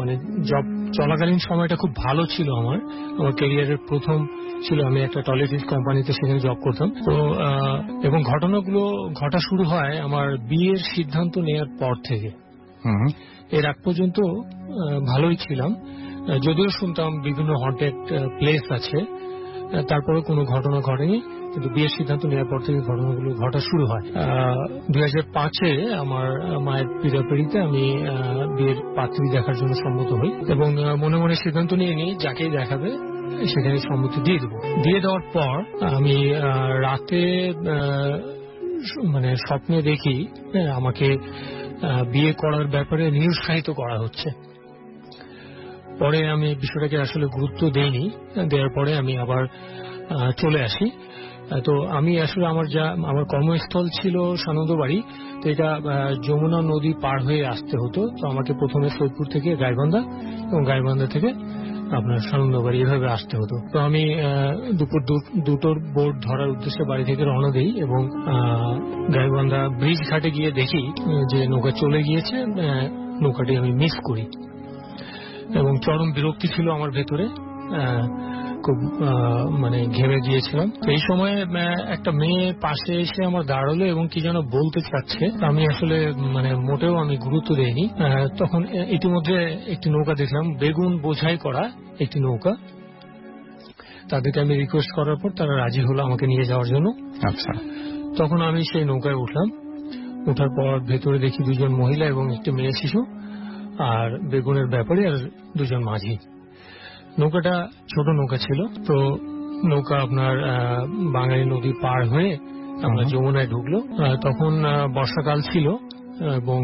মানে জব চলাকালীন সময়টা খুব ভালো ছিল। আমার ক্যারিয়ারের প্রথম ছিল, আমি একটা টয়লেটিস কোম্পানিতে সেখানে জব করতাম। তো এবং ঘটনাগুলো ঘটা শুরু হয় আমার বিয়ের সিদ্ধান্ত নেওয়ার পর থেকে। এর আগ পর্যন্ত ভালোই ছিলাম, যদিও শুনতাম বিভিন্ন হন্টেড প্লেস আছে, তারপরে কোনো ঘটনা ঘটেনি। কিন্তু বিয়ের সিদ্ধান্ত নেওয়ার পর থেকে ঘটনাগুলো ঘটা শুরু হয়। 2005-এ আমার মায়ের পীড়াপিড়িতে আমি বিয়ের পাত্রী দেখার জন্য সম্মত হই এবং মনে মনে সিদ্ধান্ত নিয়ে নিই যাকেই দেখাবে সেখানে সম্মতি দিয়ে দেবো। দিয়ে দেওয়ার পর আমি রাতে মানে স্বপ্নে দেখি আমাকে বিয়ে করার ব্যাপারে নিরুৎসাহিত করা হচ্ছে। পরে আমি বিষয়টাকে আসলে গুরুত্ব দেইনি। দেওয়ার পরে আমি আবার চলে আসি। তো আমি আসলে আমার কর্মস্থল ছিল সানন্দবাড়ি, তো এটা যমুনা নদী পার হয়ে আসতে হতো। তো আমাকে প্রথমে সৈয়দপুর থেকে গাইবান্ধা এবং গাইবান্ধা থেকে আপনার সানন্দবাড়ি এভাবে আসতে হতো। তো আমি দুপুর 2টোর বোট ধরার উদ্দেশ্যে বাড়ি থেকে রওনা দিই এবং গাইবান্ধা ব্রিজ ঘাটে গিয়ে দেখি যে নৌকা চলে গিয়েছে। নৌকাটি আমি মিস করি এবং চরম বিরক্তি ছিল আমার ভেতরে, খুব মানে ঘেমে গিয়েছিলাম। এই সময় একটা মেয়ে পাশে এসে আমার দাঁড়ালো এবং কি যেন বলতে চাচ্ছে, আমি আসলে মানে মোটেও আমি গুরুত্ব দেইনি। তখন ইতিমধ্যে একটি নৌকা দেখলাম, বেগুন বোঝাই করা একটি নৌকা। তাদেরকে আমি রিকোয়েস্ট করার পর তারা রাজি হলো আমাকে নিয়ে যাওয়ার জন্য। আচ্ছা, তখন আমি সেই নৌকায় উঠলাম। ওঠার পর ভেতরে দেখি 2জন মহিলা এবং একটি মেয়ে শিশু, আর বেগুনের ব্যাপারে আর 2জন মাঝি। নৌকাটা ছোট নৌকা ছিল। তো নৌকা আপনার বাঙালি নদী পার হয়ে আমরা যমুনায় ঢুকলো। তখন বর্ষাকাল ছিল এবং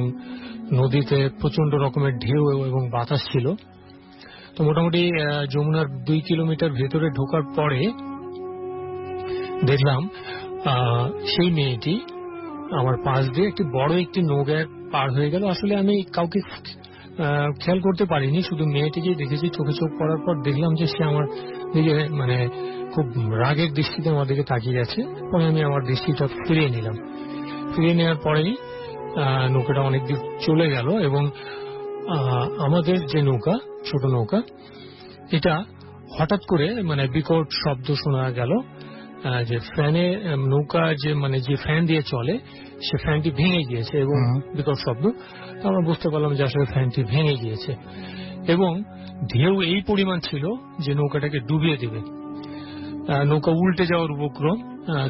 নদীতে প্রচন্ড রকমের ঢেউ এবং বাতাস ছিল। তো মোটামুটি যমুনার 2 কিলোমিটার ভেতরে ঢোকার পরে দেখলাম সেই মেয়েটি আমার পাশ দিয়ে একটি বড় একটি নৌকায় পার হয়ে গেল। আসলে আমি কাউকে খেয়াল করতে পারিনি, শুধু মেয়েটিকেই দেখেছি। চোখে চোখ পড়ার পর দেখলাম যে সে আমার দিকে মানে খুব রাগের দৃষ্টিতে আমার দিকে তাকিয়ে আছে। পরে আমি আমার দৃষ্টিটা ফিরিয়ে নিলাম। ফিরিয়ে নেওয়ার পরেই নৌকাটা অনেক দূর চলে গেল এবং আমাদের যে নৌকা, ছোট নৌকা, এটা হঠাৎ করে মানে বিকট শব্দ শোনা গেল। যে ফ্যানে নৌকা যে মানে যে ফ্যান দিয়ে চলে সে ফ্যানটি ভেঙে গিয়েছে এবং বিকট শব্দ। আমরা বুঝতে পারলাম যে আসলে ফ্যানটি ভেঙে গিয়েছে এবং ঢেউ এই পরিমাণ ছিল যে নৌকাটাকে ডুবিয়ে দেবে। নৌকা উল্টে যাওয়ার উপক্রম।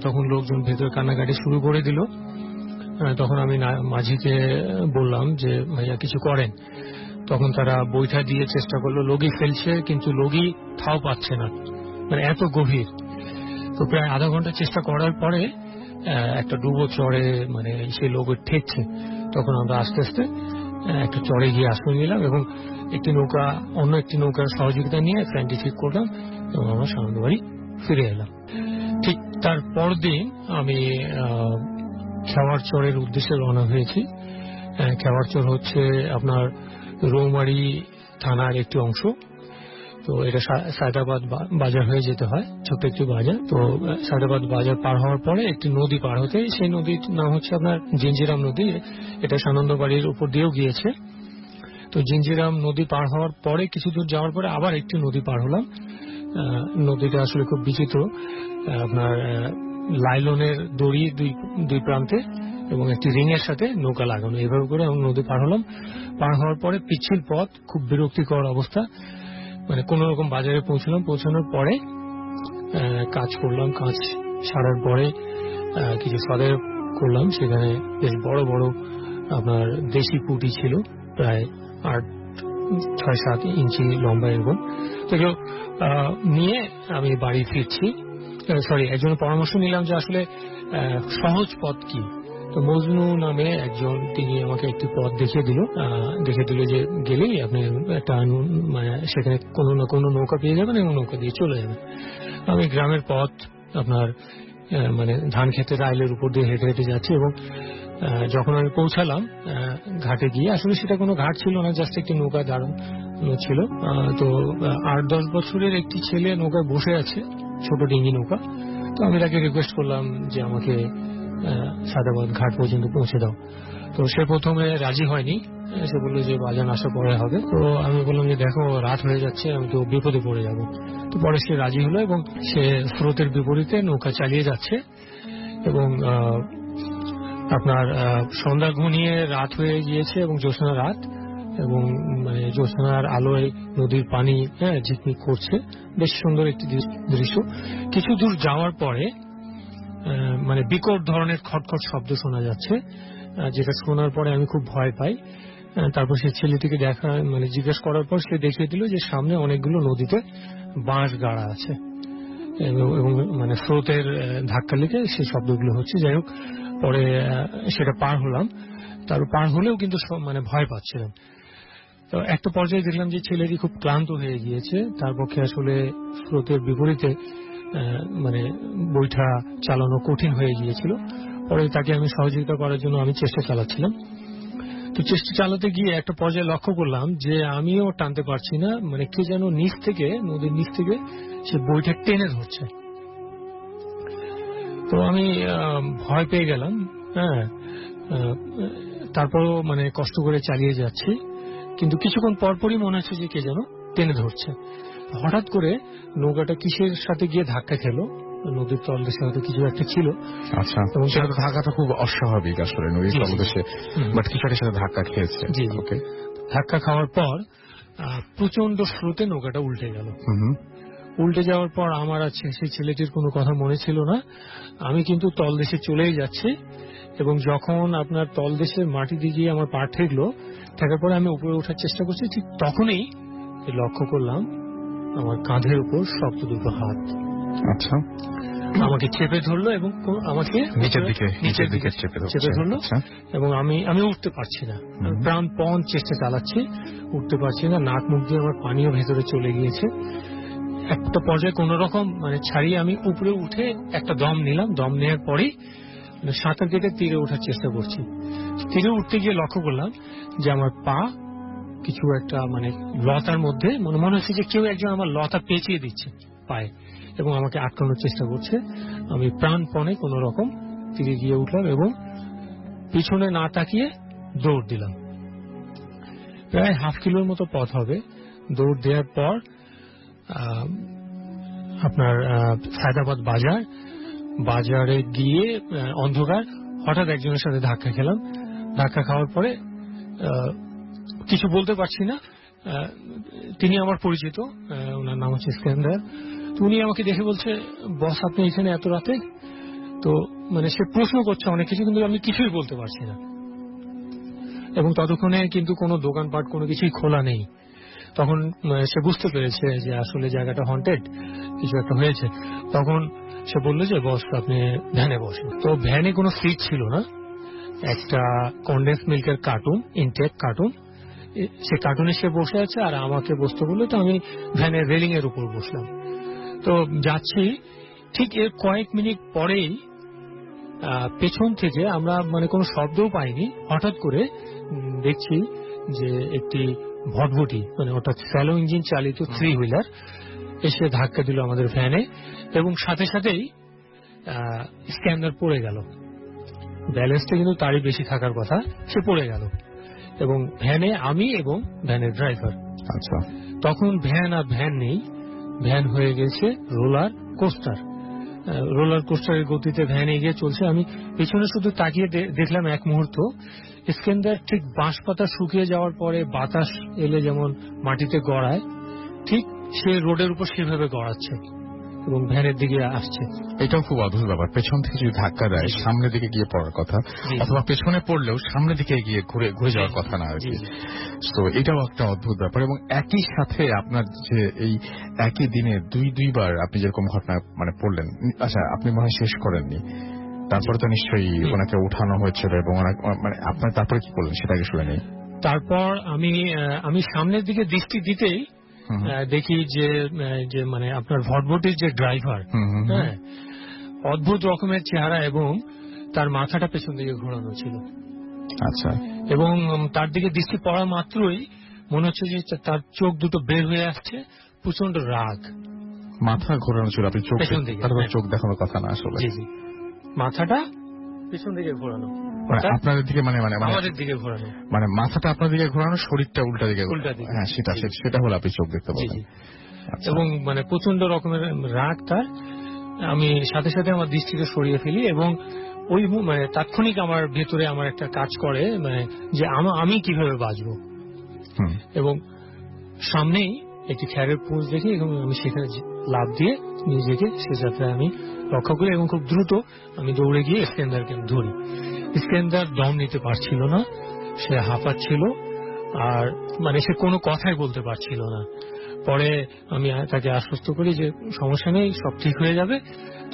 তখন লোকজন ভেতরে কান্নাকাটি শুরু করে দিল। তখন আমি মাঝিকে বললাম যে ভাইয়া কিছু করেন। তখন তারা বৈঠা দিয়ে চেষ্টা করলো, লগি ফেলছে কিন্তু লগি ঠাও পাচ্ছে না, মানে এত গভীর। তো প্রায় আধা ঘন্টা চেষ্টা করার পরে একটা ডুবো চড়ে মানে সেই লোক ঠেকছে। তখন আমরা আস্তে আস্তে একটা চড়ে গিয়ে আশ্রয় নিলাম এবং অন্য একটি নৌকার সহযোগিতা নিয়ে ফ্যানটি ঠিক করলাম এবং আমরা সানন্দবাড়ি ফিরে এলাম। ঠিক তার পরদিন আমি খেওয়ারচরের উদ্দেশ্যে রওনা হয়েছি। খেওয়ারচর হচ্ছে আপনার রৌমারী থানার একটি অংশ। তো এটা সায়দাবাদ বাজার হয়ে যেতে হয়, ছোট্ট একটি বাজার। তো সায়দাবাদ বাজার পার হওয়ার পরে একটি নদী পার হতে, সেই নদীর নাম হচ্ছে আপনার জিঞ্জিরাম নদী। এটা সানন্দবাড়ির উপর দিয়েও গিয়েছে। তো জিঞ্জিরাম নদী পার হওয়ার পরে কিছু দূর যাওয়ার পরে আবার একটি নদী পার হলাম। নদীটা আসলে খুব বিচিত্র, আপনার লাইলনের দড়ি দুই প্রান্তে এবং একটি রিং এর সাথে নৌকা লাগানো, এভাবে করে আমি নদী পার হলাম। পার হওয়ার পরে পিচ্ছিল পথ, খুব বিরক্তিকর অবস্থা, মানে কোন রকম বাজারে পৌঁছলাম। পৌঁছানোর পরে কাজ করলাম, কাজ সারার পরে কিছু সদের করলাম। সেখানে বেশ বড় বড় আপনার দেশি পুঁটি ছিল, প্রায় 8-6-7 ইঞ্চি লম্বা এরকম। তো নিয়ে আমি বাড়ি ফিরছি। একজনের পরামর্শ নিলাম যে আসলে সহজ পথ কি। তো মজনু নামে একজন, তিনি আমাকে একটি পথ দেখিয়ে দিল যে গেলেই আপনি একটা মানে সেখানে কোনো না কোনো নৌকা পেয়ে যাবেন এবং নৌকা দিয়ে চলে যাবেন। আমি গ্রামের পথ আপনার মানে ধান ক্ষেতের আইলের উপর দিয়ে হেঁটে হেঁটে যাচ্ছি এবং যখন আমি পৌঁছালাম ঘাটে গিয়ে, আসলে সেটা কোনো ঘাট ছিল না, জাস্ট একটি নৌকা দাঁড়ানো ছিল। তো 8-10 বছরের একটি ছেলে নৌকায় বসে আছে, ছোট ডিঙ্গি নৌকা। তো আমি তাকে রিকোয়েস্ট করলাম যে আমাকে সায়দাবাদ ঘাট পর্যন্ত পৌঁছে দাও। তো সে প্রথমে রাজি হয়নি, সে বললো যে বাজান আসার পরে হবে। তো আমি বললাম যে দেখো রাত হয়ে যাচ্ছে, আমি তো বিপদে পড়ে যাব। তো পরে সে রাজি হলো এবং সে স্রোতের বিপরীতে নৌকা চালিয়ে যাচ্ছে এবং আপনার সন্ধ্যা ঘনিয়ে রাত হয়ে গিয়েছে এবং জ্যোৎস্না রাত, এবং মানে জ্যোৎস্নার আলোয় নদীর পানি ঝিকমিক করছে, বেশ সুন্দর একটি দৃশ্য। কিছু দূর যাওয়ার পরে মানে বিকট ধরনের খটখট শব্দ শোনা যাচ্ছে, যেটা শোনার পরে আমি খুব ভয় পাই। তারপর সে ছেলেটিকে জিজ্ঞেস করার পর সে দেখিয়ে দিল যে সামনে অনেকগুলো নদীতে বাঁশ গাড়া আছে এবং মানে স্রোতের ধাক্কা লেগে সেই শব্দগুলো হচ্ছে। যাই হোক, পরে সেটা পার হলাম। তারপর পার হলেও কিন্তু মানে ভয় পাচ্ছিলাম। তো একটা পর্যায়ে দেখলাম যে ছেলেটি খুব ক্লান্ত হয়ে গিয়েছে, তার পক্ষে আসলে স্রোতের বিপরীতে মানে বৈঠা চালানো কঠিন হয়ে গিয়েছিল। পরে তাকে আমি সহযোগিতা করার জন্য আমি চেষ্টা চালাচ্ছিলাম। তো চেষ্টা চালাতে গিয়ে একটা পর্যায়ে লক্ষ্য করলাম যে আমিও টানতে পারছি না, মানে কে যেন নদীর নিচ থেকে সে বৈঠা টেনে ধরছে। তো আমি ভয় পেয়ে গেলাম। তারপরও মানে কষ্ট করে চালিয়ে যাচ্ছি, কিন্তু কিছুক্ষণ পরপরই মনে হচ্ছে যে কে যেন টেনে ধরছে। হঠাৎ করে নৌকাটা কিসের সাথে গিয়ে ধাক্কা খেলো, নদীর তলদেশে হয়তো কিছু একটা ছিল। আচ্ছা, এবং সেটা ধাক্কাটা খুব অস্বাভাবিক আসলে নদীর তলদেশে, বাট কিছুটার সাথে ধাক্কা খেয়েছে। ওকে, ধাক্কা খাওয়ার পর প্রচন্ড স্রোতে নৌকাটা উল্টে গেল। উল্টে যাওয়ার পর আমার সেই ছেলেটির কোনো কথা মনে ছিল না। আমি কিন্তু তলদেশে চলেই যাচ্ছি এবং যখন আপনার তলদেশের মাটি দিয়ে গিয়ে আমার পা ঠেকার পরে আমি উপরে ওঠার চেষ্টা করছি, ঠিক তখনই লক্ষ্য করলাম আমার কাঁধের উপর শক্ত দুটো হাত আমাকে চেপে ধরলো এবং আমাকে নিচের দিকে চেপে ধরলো এবং আমি উঠতে পারছি না। প্রাণপণ চেষ্টা চালাচ্ছি, উঠতে পারছি না। নাক মুখ দিয়ে আমার পানিও ভেতরে চলে গিয়েছে। একটা পর্যায়ে কোন রকম মানে ছাড়িয়ে আমি উপরে উঠে একটা দম নিলাম। দম নেওয়ার পরেই সাঁতার কেটে তীরে ওঠার চেষ্টা করছি। তীরে উঠতে গিয়ে লক্ষ্য করলাম যে আমার পা কিছু একটা মানে লতার মধ্যে, মনে হচ্ছে যে কেউ একজন আমার লতা পেঁচিয়ে দিচ্ছে পায়ে এবং আমাকে আটকানোর চেষ্টা করছে। আমি প্রাণপণে কোন রকম তীরে গিয়ে উঠলাম এবং পিছনে না তাকিয়ে দৌড় দিলাম। প্রায় 1/2 কিলোর মতো পথ হবে। দৌড় দেওয়ার পর আপনার সায়দাবাদ বাজারে গিয়ে অন্ধকার, হঠাৎ একজনের সাথে ধাক্কা খেলাম। ধাক্কা খাওয়ার পরে কিছু বলতে পারছি না। তিনি আমার পরিচিত, ওনার নাম হচ্ছে ইস্কান্দার। তো উনি আমাকে দেখে বলছে, বস আপনি এখানে এত রাতে? তো মানে সে প্রশ্ন করছে অনেক কিছু, কিন্তু আমি কিছুই বলতে পারছি না। এবং ততক্ষণে কিন্তু কোনো দোকানপাট কোনো কিছুই খোলা নেই। তখন সে বুঝতে পেরেছে যে আসলে জায়গাটা হন্টেড, কিছু একটা হয়েছে। তখন সে বললো যে বস আপনি ভ্যানে বসেন। তো ভ্যানে কোনো সিট ছিল না, একটা কনডেন্স মিল্কের কার্টুন, ইনটেক কার্টুন, সে কার্টুনে সে বসে আছে আর আমাকে বসতে বললো। তো আমি ভ্যানের রেলিং এর উপর বসলাম। তো যাচ্ছি, ঠিক এর কয়েক মিনিট পরেই পেছন থেকে আমরা মানে কোনো শব্দও পাইনি, হঠাৎ করে দেখছি যে একটি ভটভটি মানে অর্থাৎ স্যালো ইঞ্জিন চালিত 3 হুইলার এসে ধাক্কা দিল আমাদের ভ্যানে, এবং সাথে সাথেই স্ক্যানার পড়ে গেল। ব্যালেন্সটা কিন্তু তারই বেশি থাকার কথা, সে পড়ে গেল, এবং ভ্যানে আমি এবং ভ্যানের ড্রাইভার। আচ্ছা, তখন ভ্যান আর ভ্যান নেই, ভ্যান হয়ে গেছে রোলার কোস্টার। রোলার কোস্টারের গতিতে ভ্যান এগিয়ে চলছে। আমি পিছনে শুধু তাকিয়ে দেখলাম এক মুহূর্ত, স্ক্যানার ঠিক বাঁশ পাতা শুকিয়ে যাওয়ার পরে বাতাস এলে যেমন মাটিতে গড়ায়, ঠিক সে রোডের উপর সেভাবে গড়াচ্ছে এবং ভ্যানের দিকে আসছে। এটাও খুব অদ্ভুত ব্যাপার, পেছন থেকে যদি ধাক্কা দেয় সামনের দিকে গিয়ে পড়ার কথা, অথবা পেছনে পড়লেও সামনের দিকে গিয়ে ঘুরে যাওয়ার কথা না আর কি। তো এটাও একটা অদ্ভুত ব্যাপার। এবং একই সাথে আপনার যে এই একই দিনে দুইবার আপনি যেরকম ঘটনা মানে পড়লেন, আচ্ছা আপনি মনে হয় শেষ করেননি, তারপরে তো নিশ্চয়ই ওনাকে উঠানো হয়েছিল এবং মানে আপনার তারপরে কি করলেন সেটাকে শুনে নেই। তারপর আমি সামনের দিকে দৃষ্টি দিতেই দেখি যে মানে আপনার ভটভটির যে ড্রাইভার, হ্যাঁ, অদ্ভুত রকমের চেহারা এবং তার মাথাটা পেছন দিকে ঘোরানো ছিল। আচ্ছা, এবং তার দিকে দৃষ্টি পড়া মাত্রই মনে হচ্ছে যে তার চোখ দুটো বের হয়ে আসছে, প্রচন্ড রাগ। মাথা ঘোরানো ছিল, আপনি চোখ চোখ দেখানোর কথা না আসলে, মাথাটা পেছন দিকে ঘোরানো, আপনাদের দিকে মানে আমাদের দিকে ঘোরানো, মানে মাথাটা আপনার দিকে ঘোরানো, শরীরটা উল্টা দিকে। হ্যাঁ, সেটা হলো আপনি চোখ দেখতে পাবেন। এবং মানে প্রচন্ড রকমের রাগ তার। আমি সাথে সাথে আমার দৃষ্টিকে সরিয়ে ফেলি এবং ওই মানে তাৎক্ষণিক আমার ভেতরে আমার একটা কাজ করে, মানে যে আমি কিভাবে বাঁচবো। এবং সামনেই একটি খ্যারের পুঁজ দেখি এবং আমি সেখানে লাফ দিয়ে নিজেকে সে যাত্রায় আমি রক্ষা করি এবং খুব দ্রুত আমি দৌড়ে গিয়ে স্ক্যানারকে ধরি। স্ক্যানার দম নিতে পারছিল না, সে হাঁপাচ্ছিল আর মানে সে কোনো কথাই বলতে পারছিল না। পরে আমি তাকে আশ্বস্ত করি যে সমস্যা নেই, সব ঠিক হয়ে যাবে।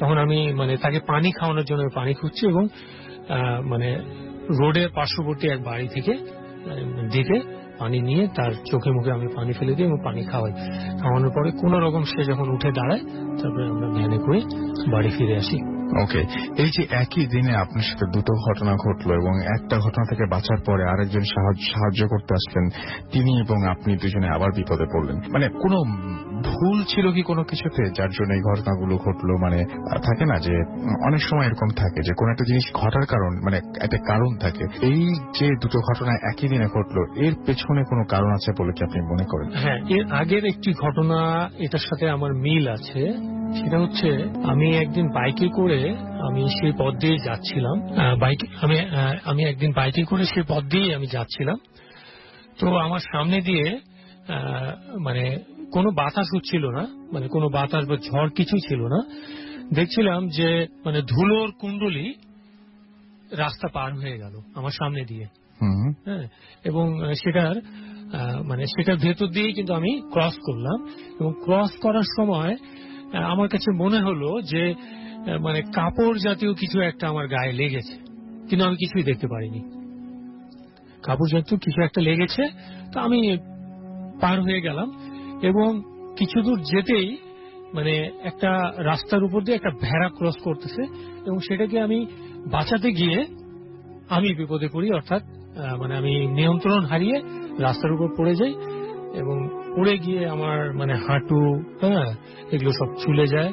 তখন আমি মানে তাকে পানি খাওয়ানোর জন্য পানি খুঁজছি এবং মানে রোডের পার্শ্ববর্তী এক বাড়ি থেকে পানি নিয়ে তার চোখে মুখে আমি পানি ফেলে দিই এবং পানি খাওয়ানোর পরে কোন রকম সে যখন উঠে দাঁড়ায়, তারপরে আমরা ভ্যানে করে বাড়ি ফিরে আসি। ওকে, এই যে একই দিনে আপনার সাথে দুটো ঘটনা ঘটলো এবং একটা ঘটনা থেকে বাঁচার পরে আরেকজন সাহায্য করতে আসলেন, তিনি এবং আপনি দুজনে আবার বিপদে পড়লেন, মানে কোনো ভুল ছিল কি কোনো কিছুতে যার জন্য এই ঘটনাগুলো ঘটলো? মানে থাকে না যে অনেক সময় এরকম থাকে যে কোন একটা জিনিস ঘটার কারণ মানে একটা কারণ থাকে, এই যে দুটো ঘটনা একই দিনে ঘটলো এর পেছনে কোনো কারণ আছে বলে কি আপনি মনে করেন? হ্যাঁ, এর আগের একটি ঘটনা এটার সাথে আমার মিল আছে। সেটা হচ্ছে আমি একদিন বাইকে করে আমি সেই পথ দিয়ে যাচ্ছিলাম, আমি একদিন বাইকে করে সেই পথ দিয়ে আমি যাচ্ছিলাম। তো আমার সামনে দিয়ে মানে কোনো বাতাস হচ্ছিল না, মানে কোনো বাতাস বা ঝড় কিছু ছিল না। দেখছিলাম যে মানে ধুলোর কুণ্ডলী রাস্তা পার হয়ে গেল আমার সামনে দিয়ে, হ্যাঁ, এবং সেটার ভেতর দিয়েই কিন্তু আমি ক্রস করলাম এবং ক্রস করার সময় আমার কাছে মনে হলো যে মানে কাপড় জাতীয় কিছু একটা আমার গায়ে লেগেছে, কিন্তু আমি কিছুই দেখতে পারিনি। কাপড় জাতীয় কিছু একটা লেগেছে, তো আমি পার হয়ে গেলাম এবং কিছু দূর যেতেই মানে একটা রাস্তার উপর দিয়ে একটা ভেড়া ক্রস করতেছে এবং সেটাকে আমি বাঁচাতে গিয়ে আমি বিপদে পড়ি, অর্থাৎ মানে আমি নিয়ন্ত্রণ হারিয়ে রাস্তার উপর পড়ে যাই এবং পড়ে গিয়ে আমার মানে হাঁটু, হ্যাঁ, এগুলো সব ছুলে যায়,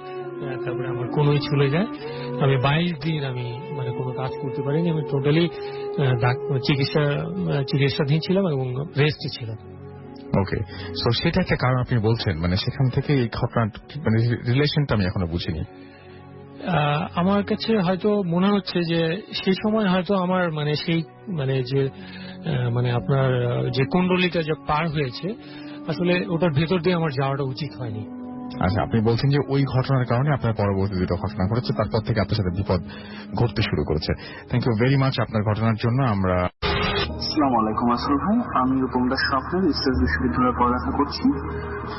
তারপরে আমার কোনোই ছুলে যায়। আমি 22 দিন আমি মানে কোনো কাজ করতে পারিনি, আমি টোটালি চিকিৎসাধীন ছিলাম এবং রেস্টে ছিলাম। ওকে, সো সেটা একটা কারণ আপনি বলছেন, মানে সেখান থেকে এই ঘটনা মানে রিলেশনটা আমি এখনো বুঝিনি। আমার কাছে হয়তো মনে হচ্ছে যে সেই সময় হয়তো আমার মানে সেই মানে যে মানে আপনার যে কুণ্ডলিটা যে পার হয়েছে, আসলে ওটার ভেতর দিয়ে আমার যাওয়াটা উচিত হয়নি। আচ্ছা, আপনি বলছেন যে ওই ঘটনার কারণে আপনার পরবর্তী দুটো ঘটনা ঘটেছে, তারপর থেকে আপনার সাথে বিপদ ঘটতে শুরু করেছে। থ্যাংক ইউ ভেরি মাচ আপনার ঘটনার জন্য। আমরা আসসালামু আলাইকুম আসল ভাই, আমি রূপম দাস স্বপ্নের ইস্টার্ন বিশ্ববিদ্যালয়ে পড়ালেখা করছি।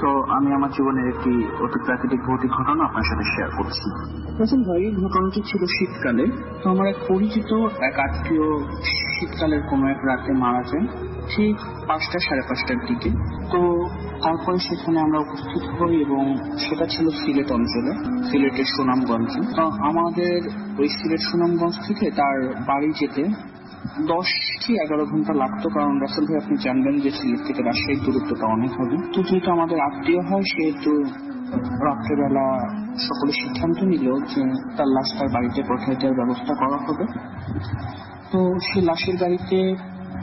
তো আমি আমার জীবনের একটি অতি প্রাকৃতিক ভৌতিক ঘটনা আপনার সাথে শেয়ার করছি। আসল ভাই, ঘটনাটি ছিল শীতকালে। তো আমার এক পরিচিত এক আত্মীয় শীতকালের কোনো এক রাতে মারা যান, ঠিক 5টা 5:30টার দিকে। তো তারপরে সেখানে আমরা উপস্থিত হই এবং সেটা ছিল সিলেট অঞ্চলে, সিলেটের সুনামগঞ্জ। তো আমাদের ওই সিলেট সুনামগঞ্জ থেকে তার বাড়ি যেতে 10-11 ঘন্টা লাগতো, কারণ রাসেল ভাই আপনি জানবেন যে সিলেট থেকে রাজশাহীর দূরত্বটা অনেক হবে। তো যেহেতু আমাদের আত্মীয় হয় সেহেতু রাত্রেবেলা সকলে সিদ্ধান্ত নিল যে তার লাশ তার বাড়িতে পাঠিয়ে দেওয়ার ব্যবস্থা করা হবে। তো সেই লাশের গাড়িতে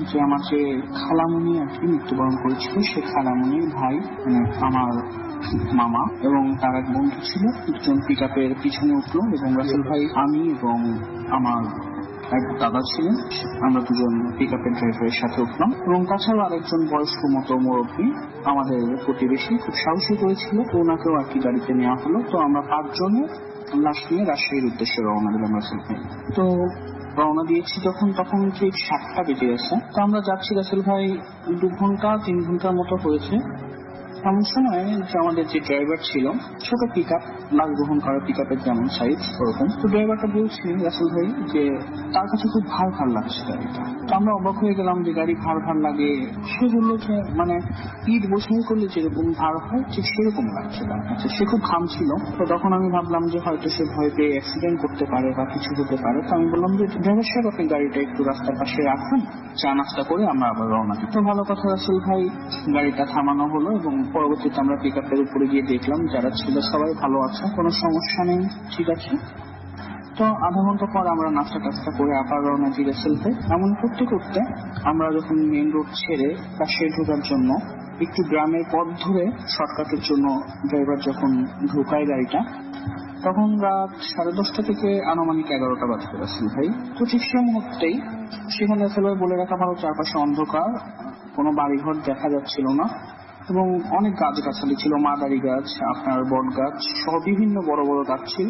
যে আমার যে খালামণি আর কি মৃত্যুবরণ করেছিল, সে খালামণির ভাই মানে আমার মামা এবং তার এক বন্ধু ছিল, দুজন পিক আপের পিছনে উঠলো এবং রাসেল ভাই, আমি এবং আমার এক দাদা ছিলেন, আমরা দুজন পিক আপের ড্রাইভারের সাথে উঠলাম। এবং তাছাড়াও আরেকজন বয়স্ক মতো মুরব্বী আমাদের প্রতিবেশী খুব সাহসী করেছিল, তো ওনাকেও আর কি গাড়িতে নেওয়া হলো। তো আমরা 5 জনে লাশ নিয়ে রাজশাহীর উদ্দেশ্যে রওনা দিলাম রাসেল ভাই। তো রওনা দিয়েছি তখন ঠিক 7টা বেজে গেছে। তো আমরা যাচ্ছি রাসেল ভাই 2-3 ঘন্টার মতো হয়েছে। এমন সময় যে আমাদের যে ড্রাইভার ছিল, ছোট পিক আপ, লাশ গ্রহণ করা পিক আপের যেমন সাইজ ওরকম, তো ড্রাইভারটা বলছে রাসেল ভাই যে তার কাছে খুব ভার লাগছে গাড়িটা। তো আমরা অবাক হয়ে গেলাম যে গাড়ি ভার লাগে। সে বললো যে মানে ইট বোঝাই করলে যেরকম ভার হয় ঠিক সেরকম লাগছে তার কাছে, সে খুব ঘামছিল। তো তখন আমি ভাবলাম যে হয়তো সে ভয় পেয়ে অ্যাক্সিডেন্ট করতে পারে বা কিছু হতে পারে। তো আমি বললাম যে ড্রাইভার সাহেব আপনি গাড়িটা একটু রাস্তার পাশে রাখুন, চা নাস্তা করে আমরা আবার রওনা দিই। তো ভালো কথা রাসেল ভাই, গাড়িটা থামানো হলো এবং পরবর্তীতে আমরা পিক আপের উপরে গিয়ে দেখলাম যারা ছিল সবাই ভালো আছে, কোনো সমস্যা নেই, ঠিক আছে। তো আধা ঘন্টা পর আমরা নাস্তা টাস্তা করে আবার রওনা দিই রাসেল ভাই। এমন করতে করতে আমরা যখন মেইন রোড ছেড়ে রাজশাহী ঢোকার জন্য একটু গ্রামের পথ ধরে শর্টকাটের জন্য ড্রাইভার যখন ঢোকায় গাড়িটা, তখন রাত 10:30 থেকে আনুমানিক 11টা বাজতে রাসেল ভাই। তো ঠিক সেই মুহূর্তেই সেখানে রাসেল ভাই বলে রাখা ভালো, চারপাশে অন্ধকার, কোনো বাড়িঘর দেখা যাচ্ছিল না এবং অনেক গাছগাছালি ছিল, মাদারি গাছ, আপনার বট গাছ সহ বিভিন্ন বড় বড় গাছ ছিল।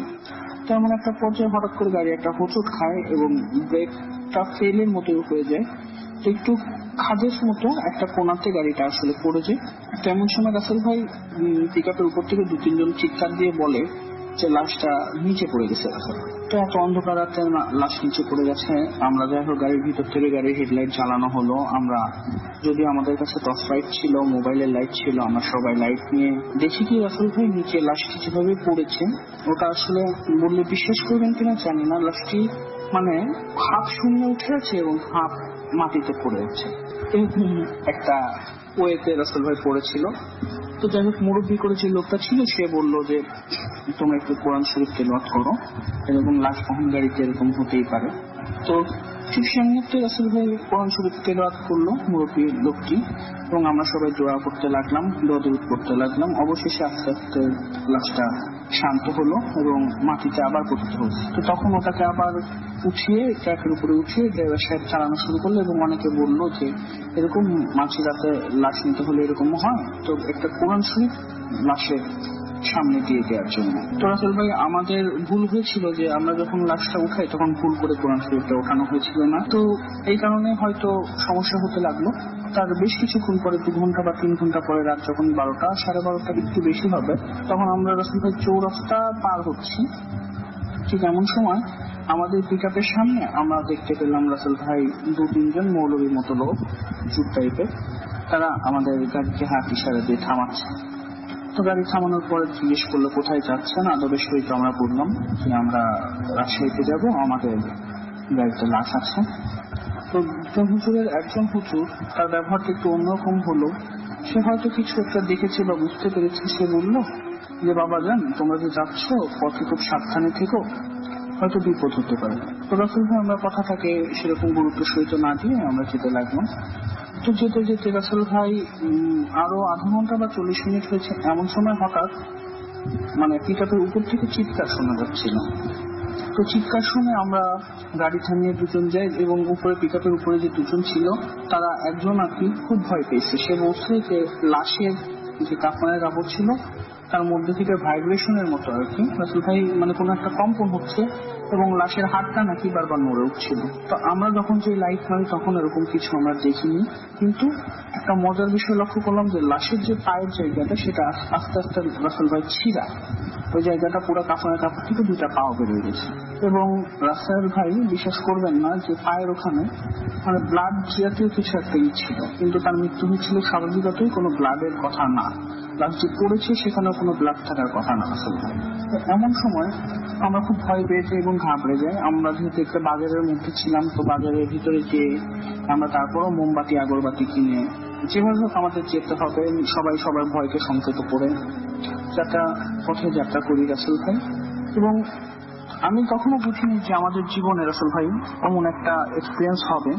তেমন একটা পর্যায়ে হঠাৎ করে গাড়ি একটা হোঁচট খায় এবং ব্রেকটা ফেলের মতো হয়ে যায়। তো একটু খাদের মতো একটা কোনাতে গাড়িটা আসলে পড়ে যায়। তেমন সময় রাসেল ভাই পিক আপের উপর থেকে 2-3 জন চিৎকার দিয়ে বলে যে লাশটা নিচে পড়ে গেছে। তো এত অন্ধকার রাতে লাশ নিচে পড়ে গেছে। আমরা যাই হোক গাড়ির ভিতর থেকে গাড়ির হেডলাইট জ্বালানো হলো। আমরা যদি আমাদের কাছে টর্চ লাইট ছিল, মোবাইলের লাইট ছিল, আমরা সবাই লাইট নিয়ে দেখি কি রাসেল ভাই নিচে লাশটি যেভাবে পড়েছে, ওটা আসলে বললে বিশ্বাস করবেন কিনা জানি না, লাশটি মানে হাফ শূন্য উঠে আছে এবং হাফ মাটিতে পড়ে আছে, এরকম একটা ওয়েতে রাসেল ভাই পড়েছিল। তো যাই হোক মুরব্বী করে যে লোকটা ছিল সে বললো যে তোমরা একটু কোরআন শরীফ তেলাওয়াত করো, এরকম লাশ বহন গাড়িতে এরকম হতেই পারে। তো ঠিক সেই মুহূর্তে রাসেল ভাই কোরআন শরীফ তেলাওয়াত করলো মুরব্বী লোকটি এবং আমরা সবাই দোয়া করতে লাগলাম, দোয়া দরুদ করতে লাগলাম। অবশেষে আস্তে আস্তে লাশটা শান্ত হলো এবং মাটিতে আবার পতিত হলো। তো তখন ওটাকে আবার উঠিয়ে ট্রাকের উপরে উঠিয়ে ড্রাইভার সাহেব চালানো শুরু করলো এবং অনেকে বললো যে এরকম মাঝরাতে লাশ নিতে হলে এরকম হয়, তো একটা কোরআন শরীফ লাশের সামনে দিয়ে দেওয়ার জন্য। তো রাসেল ভাই আমাদের ভুল হয়েছিল যে আমরা যখন লাশটা উঠাই তখন ভুল করে কোরআন শরীফটা ওঠানো হয়েছিল না, তো এই কারণে হয়তো সমস্যা হতে লাগলো। তার বেশ কিছুক্ষণ পরে 2 ঘন্টা বা 3 ঘন্টা পরে রাত যখন 12টা, 12:30 একটু বেশি হবে, তখন আমরা রাসেল ভাই চৌরাস্তা পার হচ্ছি। ঠিক এমন সময় আমাদের পিক আপের সামনে আমরা দেখতে পেলাম রাসেল ভাই 2-3 জন মৌলবীর মতো লোক, চুপ টাইপের, তারা আমাদের গাড়িকে হাত ইশারা দিয়ে থামাচ্ছে। তো গাড়ি থামানোর পরে জিজ্ঞেস করলো কোথায় যাচ্ছেন। আদবের সহিত আমরা বললাম যে আমরা রাজশাহীতে যাব, আমাদের গাড়িতে লাশ আছে। তো হুজুরের একজন হুজুর, তার ব্যবহারটা একটু অন্যরকম হলো, সে হয়তো কিছু একটা দেখেছে বা বুঝতে পেরেছে। সে বলল যে বাবা জান তোমরা যে যাচ্ছ পথে খুব সাবধানে থেকো, হয়তো বিপদ হতে পারে। তো রাসেল ভাই আমরা কথাটাকে সেরকম গুরুত্ব সহিত না দিয়ে আমরা যেতে লাগলাম। তো যেতে যেতে রাসেল ভাই আরো আধা ঘন্টা বা 40 মিনিট হয়েছে, এমন সময় হঠাৎ মানে পিক আপের উপর থেকে চিৎকার শোনা যাচ্ছিল। তো চিৎকার শুনে আমরা গাড়ি থামিয়ে 2 জন যাই এবং উপরে পিক আপের উপরে যে 2 জন ছিল তারা একজন আর কি খুব ভয় পেয়েছে। সে বলছে যে লাশের যে কাফনের কাপড় ছিল তার মধ্যে থেকে ভাইব্রেশনের মতো আর কি রাসেল ভাই মানে কোনো একটা কম্পন হচ্ছে এবং লাশের হাতটা নাকি বারবার নড়ে উঠছিল। তো আমরা যখন যে লাইট মারি তখন এরকম কিছু আমরা দেখিনি, কিন্তু একটা মজার বিষয় লক্ষ্য করলাম যে লাশের যে পায়ের জায়গাটা সেটা আস্তে আস্তে রাসেল ভাই ছিঁড়া, ওই জায়গাটা পুরো কাফনের কাপড় থেকে 2টা পাও বেরিয়ে গেছে। এবং রাসেল ভাই বিশ্বাস করবেন না যে পায়ের ওখানে মানে ব্লাড জাতীয় কিছু একটা ছিল, কিন্তু তার মৃত্যু হয়েছিল স্বাভাবিকতই, কোনো ব্লাডের কথা না। লাশ যে পড়েছে সেখানেও কোনো ব্লাড থাকার কথা না রাসেল ভাই। তো এমন সময় আমরা খুব ভয় পেয়েছি এবং ঘাবড়ে যাই। আমরা যেহেতু একটা বাজারের মধ্যে ছিলাম, তো বাজারের ভিতরে গিয়ে আমরা তারপরও মোমবাতি আগরবাতি কিনে যেভাবে হোক আমাদের যেতে হবে, সবাই সবার ভয়কে সংযত করে যাত্রা পথে যাত্রা করি রাসেল ভাই। এবং আমি কখনো বুঝিনি যে আমাদের জীবনে রাসেল ভাই এমন একটা এক্সপিরিয়েন্স হবে।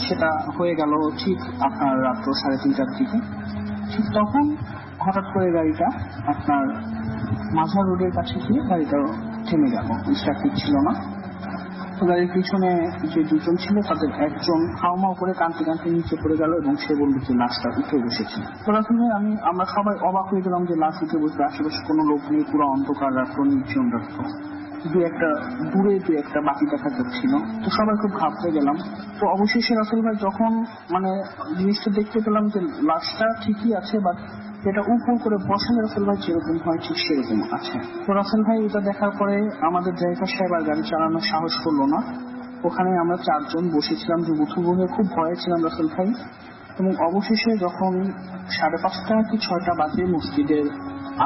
সেটা হয়ে গেল ঠিক আপনার রাত্র 3:30টার দিকে। ঠিক তখন হঠাৎ করে গাড়িটা আপনার মাঝার রোডের কাছে গিয়ে গাড়িটা থেমে গেল, ট্রাফিক ছিল না। তো গাড়ির পিছনে যে 2জন ছিল তাদের একজন হাওমাও করে কাঁদতে কাঁদতে নিচে পড়ে গেল এবং সে বলল যে লাশটা উঠে বসেছে। তো আসলে আমরা সবাই অবাক হয়ে গেলাম যে লাশ উঠে বসবে, আশেপাশে কোনো লোক নেই, পুরো অন্ধকার রাত্র, নির্জন রাত্র, দূরে 2-1টা বাতি দেখা যাচ্ছিল। তো সবাই খুব ঘাবড়ে গেলাম। তো অবশেষে রাসেল ভাই যখন জিনিসটা দেখতে পেলাম যে লাশটা ঠিকই আছে, বাট এটা উপর করে বসানো রাসেল ভাই যেরকম হয় ঠিক সেরকম আছে। তো রাসেল ভাই এটা দেখার পরে আমাদের ড্রাইভার সাহেব আর গাড়ি চালানোর সাহস করলো না। ওখানে আমরা 4 জন বসেছিলাম, যুবথুবু হয়ে খুব ভয়ে ছিলাম রাসেল ভাই। এবং অবশেষে যখন 5:30 কি 6টা বাজে মসজিদের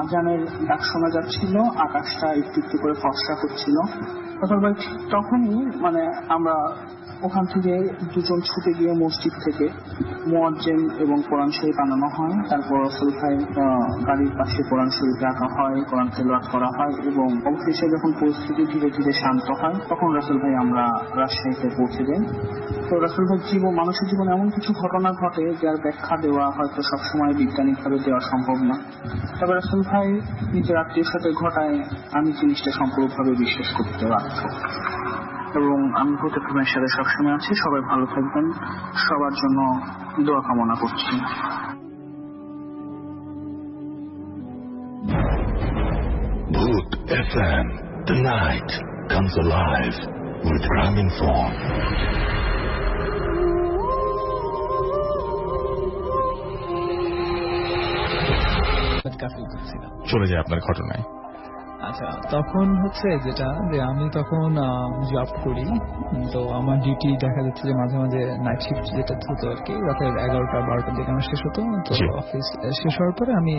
আজানের ডাক শোনা যাচ্ছিল, আকাশটা একটু একটু করে ফর্সা হচ্ছিল, রাসেল ভাই তখনই আমরা ওখান থেকে 2 জন ছুটে গিয়ে মসজিদ থেকে মুয়াজ্জিন এবং কোরআন শরীফ আনানো হয়। তারপর রাসেল ভাই গাড়ির পাশে কোরআন শরীফ রাখা হয়, কোরআন তেলাওয়াত করা হয় এবং অবশেষে যখন পরিস্থিতি ধীরে ধীরে শান্ত হয় তখন রাসেল ভাই আমরা রাজশাহীতে পৌঁছে যাই। তো রাসেল ভাই মানুষের জীবনে এমন কিছু ঘটনা ঘটে যার ব্যাখ্যা দেওয়া হয়তো সবসময় বৈজ্ঞানিকভাবে দেওয়া সম্ভব না। তবে রাসেল ভাই নিজের আত্মীয়ের সাথে ঘটায় আমি জিনিসটা সম্পূর্ণভাবে বিশ্বাস করতে বাধ্য। এবং আমি প্রত্যেকের সাথে সবসময় আছি। সবাই ভালো থাকবেন, সবার জন্য দোয়া কামনা করছি। Bhoot FM, the night comes alive with Graminphone. চলে যায় আপনার ঘটনায়। আচ্ছা, তখন হচ্ছে যেটা যে আমি তখন জব করি, তো আমার ডিউটি দেখা যাচ্ছে যে মাঝে মাঝে নাইট শিফট যেটা হতো আর কি, রাতের 11টা-12টার দিকে আমার শেষ হতো। তো অফিস শেষ হওয়ার পরে আমি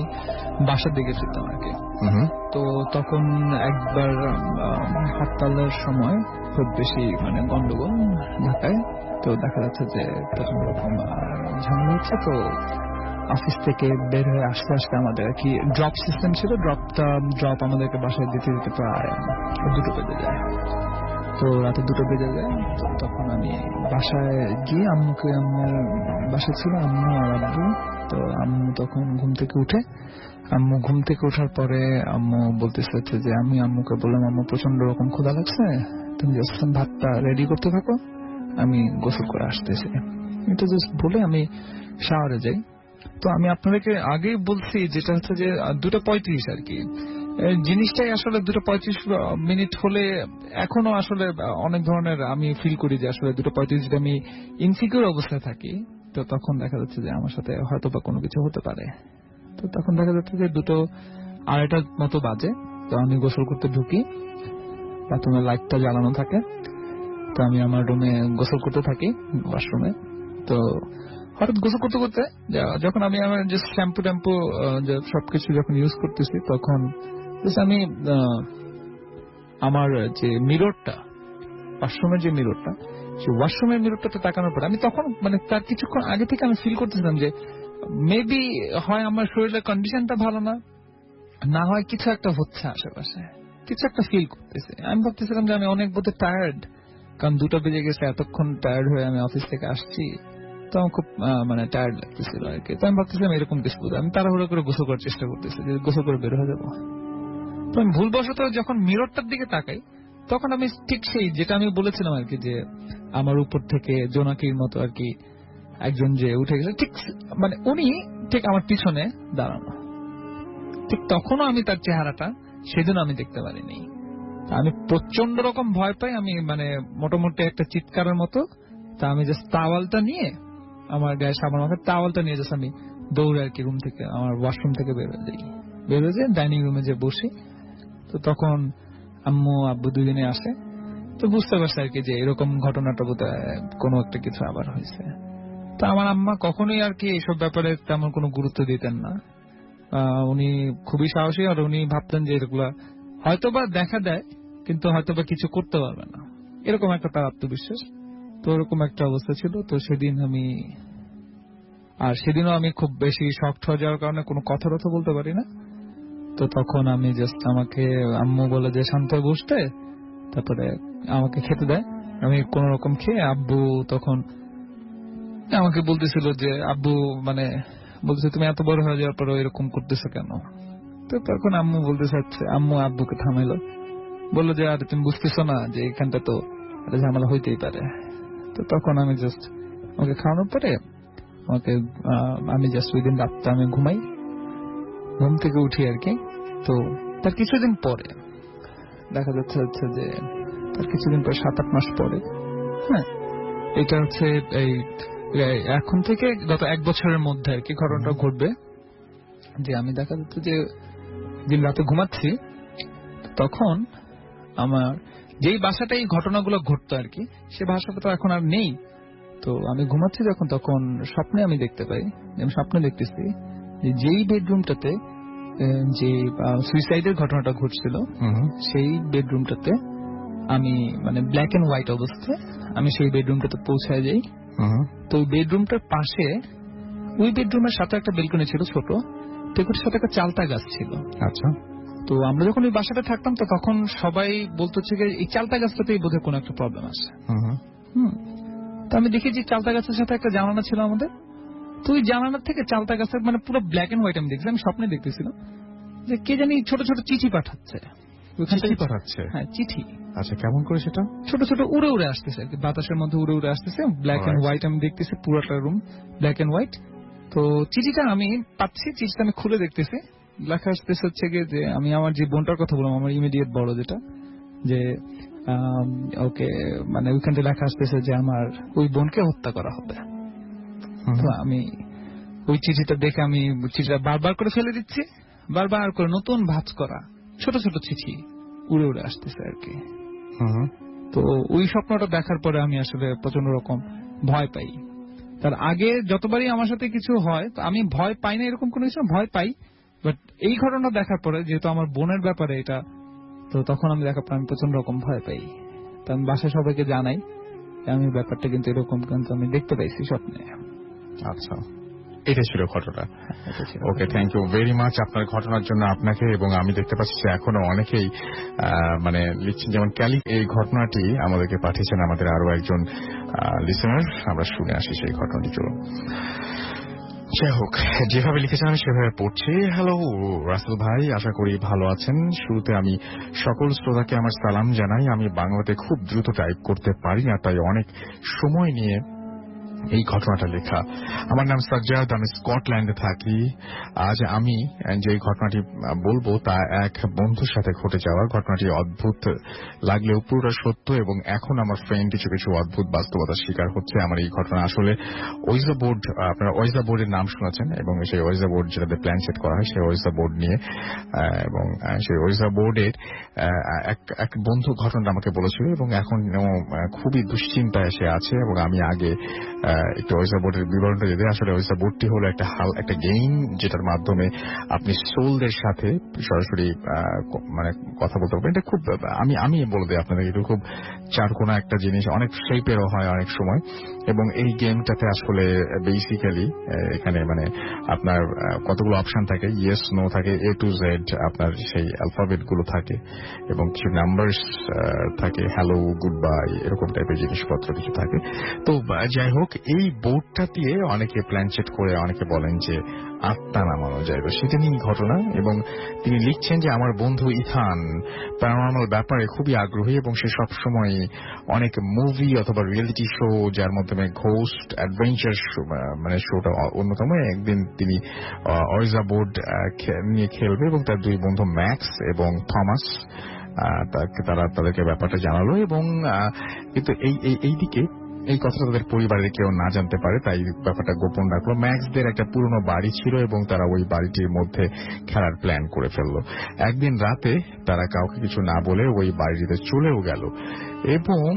বাসার দিকে ফিরতাম আর কি। তো তখন একবার হরতালের সময় খুব বেশি গন্ডগোল ঢাকায়, তো দেখা যাচ্ছে যে প্রচন্ড রকম ঝামেলা হচ্ছে। তো অফিস থেকে বের হয়ে আসতে আসতে আমাদের আর কি ড্রপ সিস্টেম ছিল, ড্রপ আমাদেরকে বাসায় দিতে দিতে প্রায় 2টো বেজে যায়। তো রাতে 2টো বেজে যায়। তো তখন আমি বাসায় গিয়ে আম্মুর বাসায় ছিল আম্মু আর আব্বু। তো আম্মু তখন ঘুম থেকে ওঠার পরে আম্মু বলতেছে যে আমি আম্মুকে বললাম, আম্মু প্রচন্ড রকম ক্ষুধা লাগছে, তুমি জাস্ট ভাতটা রেডি করতে থাকো, আমি গোসল করে আসতেছি। এটা জাস্ট বলে আমি শাওয়ারে যাই। তো আমি আপনাদেরকে আগেই বলছি যেটা হচ্ছে যে 2:35 আর কি, জিনিসটাই আসলে 2:35 হলে এখনো আসলে অনেক ধরনের আমি ফিল করি যে আসলে 2:35 আমি ইনসিকিউর অবস্থায় থাকি। তো তখন দেখা যাচ্ছে যে আমার সাথে হয়তো বা কোনো কিছু হতে পারে। তো তখন দেখা যাচ্ছে যে 2:02 মতো বাজে। তো আমি গোসল করতে ঢুকি, বাথরুমের লাইটটা জ্বালানো থাকে। তো আমি আমার রুমে গোসল করতে থাকি, ওয়াশরুমে। তো হঠাৎ গোসল করতে করতে যখন আমি আমার যে শ্যাম্পু ট্যাম্পু সবকিছু যখন ইউজ করতেছি, তখন আমি আমার যে মিররটা, ওয়াশরুমের যে মিররটা, সেই ওয়াশরুমের মিররটাতে তাকানোর পর আমি তখন তার কিছুক্ষণ আগে থেকে আমি ফিল করতেছিলাম যে মেবি হয় আমার শরীরের কন্ডিশনটা ভালো না হয় কিছু একটা হচ্ছে আশেপাশে, কিছু একটা ফিল করতেছে। আমি ভাবতেছিলাম যে আমি অনেক বোধহয় টায়ার্ড, কারণ 2টা বেজে গেছে, এতক্ষণ টায়ার্ড হয়ে আমি অফিস থেকে আসছি, তো আমার খুব টায়ার্ড লাগতেছিল আর কি। তো আমি ভাবতেছিলাম এরকম কিছু, আমি তাড়াহুড়ো করে গোসল করার চেষ্টা করতেছি যে গোসল করে বের হয়ে যাবো। তো আমি ভুলবশত যখন মিররটার দিকে তাকাই, তখন আমি ঠিক সেই যেটা আমি বলেছিলাম আর কি, যে আমার উপর থেকে জোনাকির মতো আর কি একজন যে উঠে গেছে, ঠিক উনি ঠিক আমার পিছনে দাঁড়ানো। ঠিক তখনও আমি তার চেহারাটা সেদিন আমি দেখতে পারিনি। আমি প্রচন্ড রকম ভয় পাই, আমি মানে মোটামুটি একটা চিৎকারের মতো। তা আমি জাস্ট তাওয়ালটা নিয়ে, আমার গায়ে সাবান মাখা তাওয়ালটা নিয়ে জাস্ট আমি দৌড়ে আর কি রুম থেকে, আমার ওয়াশরুম থেকে বেরোয় যাই। বেরোয় যে ডাইনিং রুমে যে বসি, তো তখন আম্মু আব্বু দুজনে আসে। তো বুঝতে পারছে আর কি যে এরকম ঘটনাটা বোধহয় কোনো একটা কিছু আবার হয়েছে। তো আমার আম্মা কখনোই আর কি এইসব ব্যাপারে তেমন কোনো গুরুত্ব দিতেন না। উনি খুবই সাহসী, আর উনি ভাবতেন যে এগুলা হয়তোবা দেখা দেয় কিন্তু হয়তোবা কিছু করতে পারবে না, এরকম একটা তার আত্মবিশ্বাস। তো এরকম একটা অবস্থা ছিল। তো সেদিনও আমি খুব বেশি শক্ট হয়ে যাওয়ার কারণে কোনো কথা বলতে পারি না। তো তখন আমি জাস্ট, আমাকে আম্মু বলে যে শান্ত হয়ে বসতে, তারপরে আমাকে খেতে দেয়। আমি কোন রকম খেয়ে, আব্বু তখন আমাকে বলতেছিল যে আব্বু মানে বলতেছে তুমি এত বড় হয়ে যাওয়ার পরে এরকম করতেছো কেন। তো তখন আম্মু বলতে চাচ্ছে, আম্মু আব্বুকে থামাইলো, বললো যে আরে তুমি বুঝতেছো না যে এখানটা তো একটা ঝামেলা হইতেই পারে। তো তখন আমি জাস্ট, আমাকে খাওয়ানোর পরে আমি জাস্ট ওই দিন রাতটা আমি ঘুমাই, ঘুম থেকে উঠি আর কি। তো তার কিছুদিন পরে দেখা যাচ্ছে যে তার কিছুদিন পরে 7-8 মাস পরে, হ্যাঁ, এটা হচ্ছে এই এখন থেকে গত 1 বছরের মধ্যে আর কি ঘটনাটা ঘটবে। যে আমি দেখা যাচ্ছে যে দিন রাতে ঘুমাচ্ছি, তখন আমার যেই বাসাটা এই ঘটনাগুলো ঘটতো আর কি, সে বাসাটা তো এখন আর নেই। তো আমি ঘুমাচ্ছি যখন, তখন স্বপ্নে আমি দেখতে পাই, আমি স্বপ্নে দেখতেছি যে যেই বেডরুমটাতে যে সুইসাইডের ঘটনাটা ঘটছিল, সেই বেডরুমটাতে আমি মানে ব্ল্যাক এন্ড হোয়াইট অবস্থায় আমি সেই বেডরুমটাতে পৌঁছায় যাই। তো ওই বেডরুমটার পাশে, ওই বেডরুমের সাথে একটা বেলকনি ছিল ছোট, টেকুর সাথে একটা চালতা গাছ ছিল। আচ্ছা। তো আমরা যখন ওই বাসাটা থাকতাম, তো তখন সবাই বলতো যে এই চালতা গাছটাতেই বোধহয় কোনো একটা প্রবলেম আছে। তো আমি দেখি যে চালতা গাছের সাথে একটা জানালা ছিল আমাদের। তো ওই জানালার থেকে চালতা গাছের মানে পুরো ব্ল্যাক এন্ড হোয়াইট আমি দেখছি, আমি স্বপ্নে দেখতেছিলাম যে কে জানি ছোট ছোট চিঠি পাঠাচ্ছে। হ্যাঁ, চিঠি। আচ্ছা, কেমন করে সেটা? ছোট ছোট উড়ে উড়ে আসতেছে আর কি, বাতাসের মধ্যে উড়ে উড়ে আসতেছে, ব্ল্যাক এন্ড হোয়াইট আমি দেখতেছি, পুরোটা রুম ব্ল্যাক এন্ড হোয়াইট। তো চিঠিটা আমি পাচ্ছি, চিঠিটা আমি খুলে দেখতেছি, লেখা আসতেছে হচ্ছে গিয়ে যে আমি আমার যে বোনটার কথা বললাম, আমার ইমিডিয়েট বড় যেটা, যে ওকে মানে ওইখান থেকে লেখা আসতেছে যে আমার ওই বোনকে হত্যা করা হবে। তো আমি ওই চিঠিটা দেখে আমি চিঠিটা বারবার করে ফেলে দিচ্ছি, বারবার করে নতুন ভাঁজ করা ছোট ছোট চিঠি উড়ে উড়ে আসতেছে আর কি। তো ওই স্বপ্নটা দেখার পরে আমি আসলে প্রচন্ড রকম ভয় পাই। তার আগে যতবারই আমার সাথে কিছু হয়, তো আমি ভয় পাই না এরকম কোনো কিছু, ভয় পাই, বাট এই ঘটনা দেখার পরে যেহেতু আমার বোনের ব্যাপারে এটা, তো তখন আমি দেখার পর আমি প্রচন্ড রকম ভয় পাই। তো আমি বাসায় সবাইকে জানাই আমি ব্যাপারটা কিন্তু এরকম কিন্তু আমি দেখতে পাইছি স্বপ্নে। আচ্ছা, এটা ছিল ঘটনা। ওকে, থ্যাংক ইউ ভেরি মাচ আপনার ঘটনার জন্য আপনাকে। এবং আমি দেখতে পাচ্ছি এখনো অনেকেই মানে লিখছেন, যেমন ক্যালি এই ঘটনাটি আমাদেরকে পাঠিয়েছেন আমাদের আরো একজন লিসেনার। আমরা শুনে আসি সেই ঘটনাটি। চলুন। যাই হোক, যেভাবে লিখেছেন আমি সেভাবে পড়ছি। হ্যালো রাসেল ভাই, আশা করি ভালো আছেন। শুরুতে আমি সকল শ্রোতাকে আমার সালাম জানাই। আমি বাংলাতে খুব দ্রুত টাইপ করতে পারি না, তাই অনেক সময় নিয়ে এই ঘটনাটা লেখা। আমার নাম সাজ্জাদ, আমি স্কটল্যান্ডে থাকি। আজ আমি যে ঘটনাটি বলবো তা এক বন্ধুর সাথে ঘটে যাওয়া। ঘটনাটি অদ্ভুত লাগলেও পুরোটা সত্য, এবং এখন আমার ফ্রেন্ড কিছু কিছু অদ্ভুত বাস্তবতার শিকার হচ্ছে। আমার এই ঘটনা আসলে ওয়েজা বোর্ড, আপনারা ওয়েজা বোর্ডের নাম শুনেছেন, এবং সেই ওয়েজা বোর্ড যেটাতে প্ল্যান সেট করা হয়, সেই ওয়েজা বোর্ড নিয়ে, এবং সেই ওয়েজা বোর্ডের এক বন্ধু ঘটনাটা আমাকে বলেছিল, এবং এখন খুবই দুশ্চিন্তায় সে আছে। এবং আমি আগে একটু ওয়েজা বোর্ডের বিবরণটা দিতে, আসলে ওয়েজা বোর্ডটি হলো একটা গেম, যেটার মাধ্যমে আপনি সোলদের সাথে সরাসরি মানে কথা বলতে পারবেন। এটা খুব আমি বলে দিই আপনাদের, এটা খুব চারকোনা একটা জিনিস, অনেক শেপেরও হয় অনেক সময়। এবং এই গেমটাতে আসলে বেসিক্যালি এখানে মানে আপনার কতগুলো অপশন থাকে, ইয়েস নো থাকে, A to Z আপনার সেই অ্যালফাবেট গুলো থাকে, এবং কিছু নাম্বারস থাকে, হ্যালো গুড বাই এরকম টাইপের জিনিসপত্র কিছু থাকে। তো যাই হোক, এই বোর্ডটা দিয়ে অনেকে প্ল্যান সেট করে অনেকে বলেন যে আত্মা নামানো যায়, সেটা নিয়ে ঘটনা। এবং তিনি লিখছেন যে আমার বন্ধু ইথান প্যারানর্মাল ব্যাপারে খুবই আগ্রহী, এবং সে সবসময় অনেক মুভি অথবা রিয়েলিটি শো, যার মাধ্যমে ঘোস্ট অ্যাডভেঞ্চার মানে শোটা অন্যতম। একদিন তিনি ওয়েজা বোর্ড নিয়ে খেলবে, এবং তার দুই বন্ধু ম্যাক্স এবং থমাস তারা তাদেরকে ব্যাপারটা জানালো এবং কিন্তু এইদিকে এই কথাটা তাদের পরিবারের কেউ না জানতে পারে, তাই ব্যাপারটা গোপন রাখলো। ম্যাক্সদের একটা পুরনো বাড়ি ছিল এবং তারা ওই বাড়িটির মধ্যে খেলার প্ল্যান করে ফেললো। একদিন রাতে তারা কাউকে কিছু না বলে ওই বাড়িটিতে চলেও গেল এবং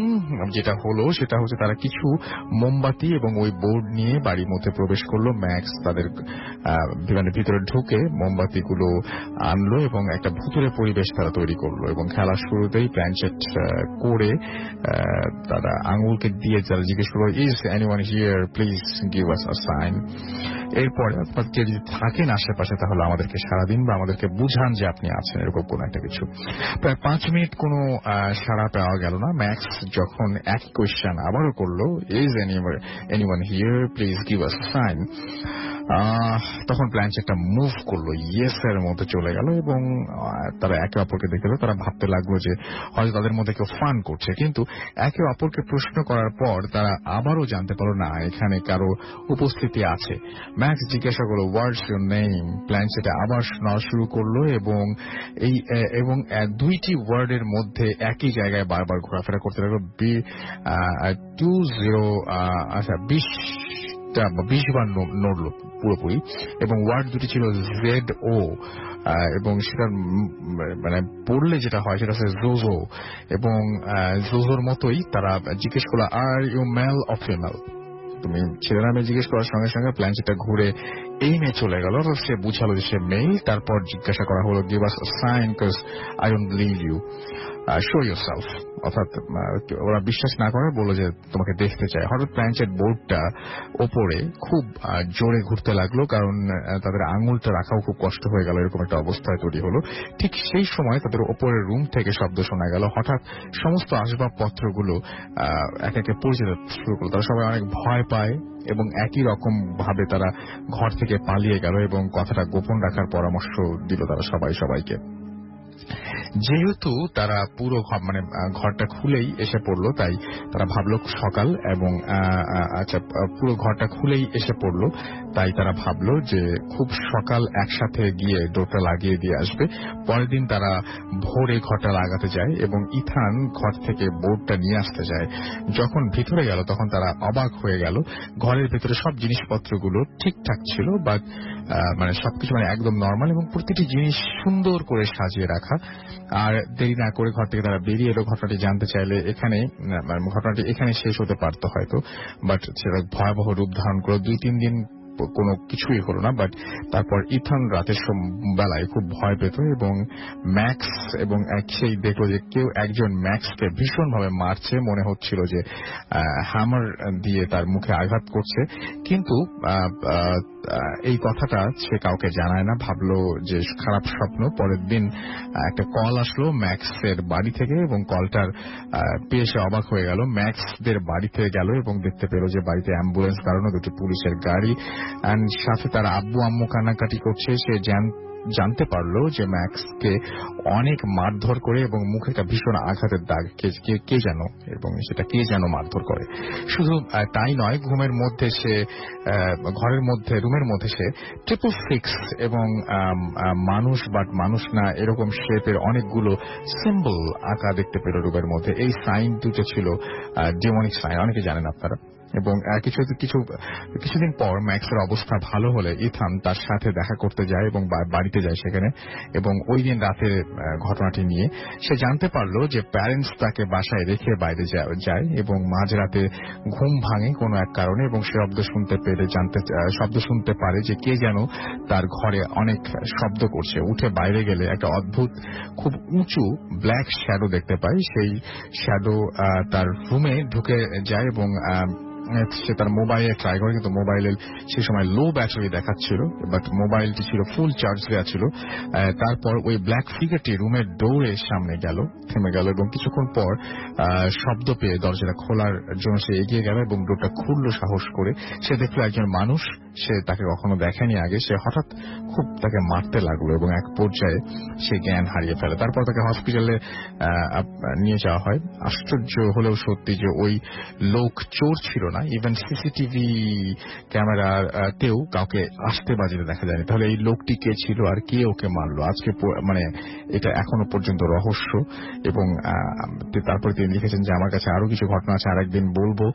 যেটা হলো সেটা হচ্ছে তারা কিছু মোমবাতি এবং ওই বোর্ড নিয়ে বাড়ির মধ্যে প্রবেশ করলো। ম্যাক্স তাদের ভিতরে ঢুকে মোমবাতিগুলো আনলো এবং একটা ভুতুরে পরিবেশ তারা তৈরি করলো এবং খেলার শুরুতেই প্ল্যানচেট করে তারা আঙুলকে দিয়ে তারা জিজ্ঞেস করলো, is anyone here, please give us a sign. এরপরে আপনার কেউ যদি থাকেন আশেপাশে তাহলে আমাদেরকে সাড়া দিন বা আমাদেরকে বুঝান যে আপনি আছেন, এরকম কোন একটা কিছু। প্রায় 5 মিনিট কোনো সাড়া পাওয়া গেল না। ম্যাক্স যখন একই কোয়েশ্চেন আবারও করলো, is anyone here, please give us sign, তখন প্ল্যানচেটটা মুভ করলো, ইয়েস এর মধ্যে চলে গেল এবং তারা একে অপরকে দেখে তারা ভাবতে লাগলো যে হয়তো তাদের মধ্যে কেউ ফান করছে। কিন্তু একে অপরকে প্রশ্ন করার পর তারা আবারও জানতে পারলো না এখানে কারো উপস্থিতি আছে। ম্যাক্স জিজ্ঞাসা করলো, হোয়াটস ইউর নেম? প্ল্যানচেটে আবার শোনা শুরু করলো এবং দুইটি ওয়ার্ডের মধ্যে একই জায়গায় বারবার ঘোরাফেরা করতে লাগলো। 20 বার নড়লো পুরোপুরি এবং ওয়ার্ড দুটি ছিল ZO এবং সেটার মানে পড়লে যেটা হয় সেটা হচ্ছে জোজো এবং জোজোর মতোই তারা জিজ্ঞেস করলো, are you male of female? তুমি ছেলে নামে জিজ্ঞেস করার সঙ্গে সঙ্গে প্ল্যানচেটটা ঘুরে এই মেয়ে চলে গেল। সে বুঝালো যে সে মেল। তারপর জিজ্ঞাসা করা হলো, give us a sign because I don't believe you, show yourself. অর্থাৎ ওরা বিশ্বাস না করে বললো যে তোমাকে দেখতে চায়। হঠাৎ প্ল্যানচেট বোর্ডটা ওপরে খুব জোরে ঘুরতে লাগলো, কারণ তাদের আঙুলটা রাখাও খুব কষ্ট হয়ে গেল, এরকম একটা অবস্থায় তৈরি হলো। ঠিক সেই সময় তাদের ওপরের রুম থেকে শব্দ শোনা গেল। হঠাৎ সমস্ত আসবাবপত্রগুলো একে একে পড়ে যেতে শুরু করলো। তারা সবাই অনেক ভয় পায় এবং একই রকম ভাবে তারা ঘর থেকে পালিয়ে গেল এবং কথাটা গোপন রাখার পরামর্শ দিল তারা সবাইকে। যেহেতু তারা পুরো ঘরটা খুলেই এসে পড়লো, তাই তারা ভাবলো সকাল এবং পুরো ঘরটা খুলেই এসে পড়লো, তাই তারা ভাবলো যে খুব সকাল একসাথে গিয়ে ডোরটা লাগিয়ে দিয়ে আসবে। পরের দিন তারা ভোরে ঘরটা লাগাতে যায় এবং ইথান ঘর থেকে বোর্ডটা নিয়ে আসতে যায়। যখন ভিতরে গেল তখন তারা অবাক হয়ে গেল। ঘরের ভেতরে সব জিনিসপত্রগুলো ঠিকঠাক ছিল, বাট সবকিছু একদম নর্মাল এবং প্রতিটি জিনিস সুন্দর করে সাজিয়ে রাখা। আর দেরি না করে ঘর থেকে তারা বেরিয়ে এলো। ঘটনাটি জানতে চাইলে ঘটনাটি এখানে শেষ হতে পারতো হয়তো, বাট সেটা ভয়াবহ রূপ ধারণ করে 2-3 দিন কোনো কিছুই হলো না। বাট তারপর ইথান রাতের বেলায় খুব ভয় পেত এবং ম্যাক্স এবং সেই দেখলো যে কেউ একজন ম্যাক্সকে ভীষণভাবে মারছে, মনে হচ্ছিল যে হ্যামার দিয়ে তার মুখে আঘাত করছে। কিন্তু এই কথাটা সে কাউকে জানায় না, ভাবলো যে খারাপ স্বপ্ন। পরের দিন একটা কল আসলো ম্যাক্সের বাড়ি থেকে এবং কলটার পেয়ে সে অবাক হয়ে গেল। ম্যাক্সদের বাড়িতে গেল এবং দেখতে পেল যে বাড়িতে অ্যাম্বুলেন্স দাঁড়ানো, 2টি পুলিশের গাড়ি, এন্ড সাথে তার আব্বু আম্মু কান্নাকাটি করছে। সে জানতে পারলো যে ম্যাক্সকে অনেক মারধর করে এবং মুখে একটা ভীষণ আঘাতের দাগ কে যেন, এবং সেটা কে যেন মারধর করে। শুধু তাই নয়, ঘরের মধ্যে রুমের মধ্যে সে 666 এবং মানুষ না এরকম শেপের অনেকগুলো সিম্বল আঁকা দেখতে পেল রুমের মধ্যে। এই সাইন দুটো ছিল ডেমনিক সাইন, অনেকে জানেন আপনারা। এবং কিছুদিন পর ম্যাক্সের অবস্থা ভালো হলে ইথান তার সাথে দেখা করতে যায় এবং বাড়িতে যায় সেখানে, এবং ওই দিন রাতে ঘটনাটি নিয়ে সে জানতে পারলো যে প্যারেন্টস তাকে বাসায় রেখে বাইরে যায় এবং মাঝরাতে ঘুম ভাঙে কোনো এক কারণে এবং শব্দ শুনতে পারে যে কে যেন তার ঘরে অনেক শব্দ করছে। উঠে বাইরে গেলে একটা অদ্ভুত খুব উঁচু ব্ল্যাক শ্যাডো দেখতে পায়। সেই শ্যাডো তার রুমে ঢুকে যায় এবং সে তার মোবাইলে ট্রাই করে, কিন্তু মোবাইলের সেই সময় লো ব্যাটারি দেখাচ্ছিল, বাট মোবাইলটি ছিল ফুল চার্জ দেওয়া ছিল। তারপর ওই ব্ল্যাক ফিগারটি রুমের ডোরের সামনে থেমে গেল এবং কিছুক্ষণ পর শব্দ পেয়ে দরজাটা খোলার জন্য সে এগিয়ে গেল এবং ডোরটা খুললো সাহস করে। সে দেখলো একজন মানুষ, সে তাকে কখনো দেখেনি আগে। সে হঠাৎ খুব তাকে মারতে লাগলো এবং এক পর্যায়ে সে জ্ঞান হারিয়ে ফেলে। তারপর তাকে হসপিটালে নিয়ে যাওয়া হয়। আশ্চর্য হলেও সত্যি যে ওই লোক চোর ছিল না ইভেন সিসিটিভি ক্যামেরাতেও কাউকে আসতে বা যেতে দেখা যায়নি। তাহলে এই লোকটি কে ছিল আর কে ওকে মারলো আজকে মানে এটা এখনো পর্যন্ত রহস্য। এবং তারপরে তিনি লিখেছেন যে আমার কাছে আরো কিছু ঘটনা আছে, আরেকদিন বলবো,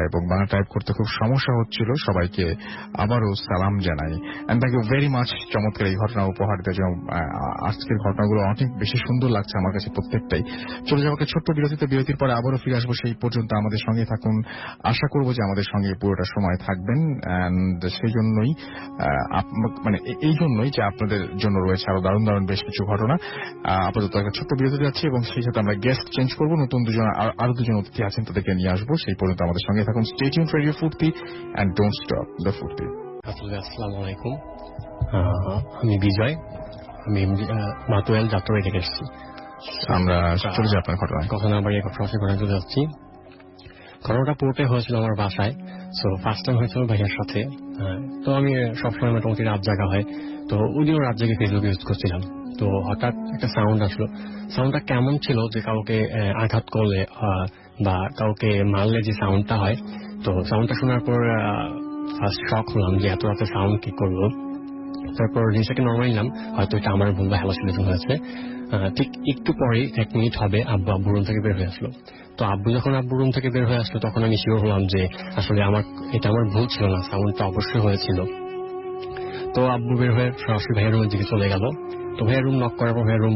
এবং বাংলা টাইপ করতে খুব সমস্যা হচ্ছিল। সবাইকে আবারও সালাম জানাই। And thank you very much চমৎকার এই ঘটনা উপহার দেওয়ার জন্য। আজকের ঘটনাগুলো অনেক বেশি সুন্দর লাগছে আমার কাছে প্রত্যেকটাই। চলে যাওয়াকে ছোট্ট বিরতির পরে আবারও ফিরে আসবো। সেই পর্যন্ত আমাদের সঙ্গে থাকুন, আশা করবো যে আমাদের সঙ্গে পুরোটা সময় থাকবেন। এন্ড সেই জন্যই মানে এই জন্যই যে আপনাদের জন্য রয়েছে আরো দারুণ দারুণ বেশ কিছু ঘটনা। আপাতত একটা ছোট্ট বিরতি যাচ্ছি এবং সেই সাথে আমরা গেস্ট চেঞ্জ করবো, নতুন আরো দুজন অতিথি আছেন তাদেরকে নিয়ে আসবো। সেই পর্যন্ত আমাদের সঙ্গে থাকুন। স্টে টিউনড রেডিও ফুর্তি এন্ড ডোন্ট স্টপ দ্য ফুর্তি। আসসালামু আলাইকুম, আমি বিজয়, আমি মাতুয়াল যাত্রা থেকে এসেছি। আমরা চলে যাই আপনার ঘটনায়। কথা না বাড়িয়ে সরাসরি ঘটনা চলে যাচ্ছি। ঘটনাটা পুরোটাই হয়েছিল আমার বাসায়। সো ফার্স্ট টাইম হয়েছিল ভাইয়ার সাথে। তো আমি সবসময় মোটামুটি রাত জাগা হয়, তো ওই দিনও রাত জাগে ফেসবুক ইউজ করছিলাম। তো হঠাৎ একটা সাউন্ড আসলো। সাউন্ডটা কেমন ছিল যে কাউকে আঘাত করলে বা কাউকে মারলে যে সাউন্ডটা হয়, তো সাউন্ডটা শোনার পর ফার্স্ট শক হলাম যে এত রাতে সাউন্ড কি করলো। তারপর জিনিসটাকে নর্মাল নিলাম, হয়তো এটা আমার ভুল বা হ্যালোসিনেশন হয়েছে। ঠিক একটু পরেই 1 মিনিট হবে আব্বু রুম থেকে বের হয়ে আসলো। তো আব্বু যখন রুম থেকে বের হয়ে আসলো তখন আমি শিওর হলাম যে আসলে এটা আমার ভুল ছিল না, সাউন্ডটা অবশ্যই হয়েছিল। তো আব্বু বের হয়ে সরাসরি ভাইয়ের রুমের দিকে চলে গেল। তো ভাইয়ের রুম নক করার পর ভাইয়ের রুম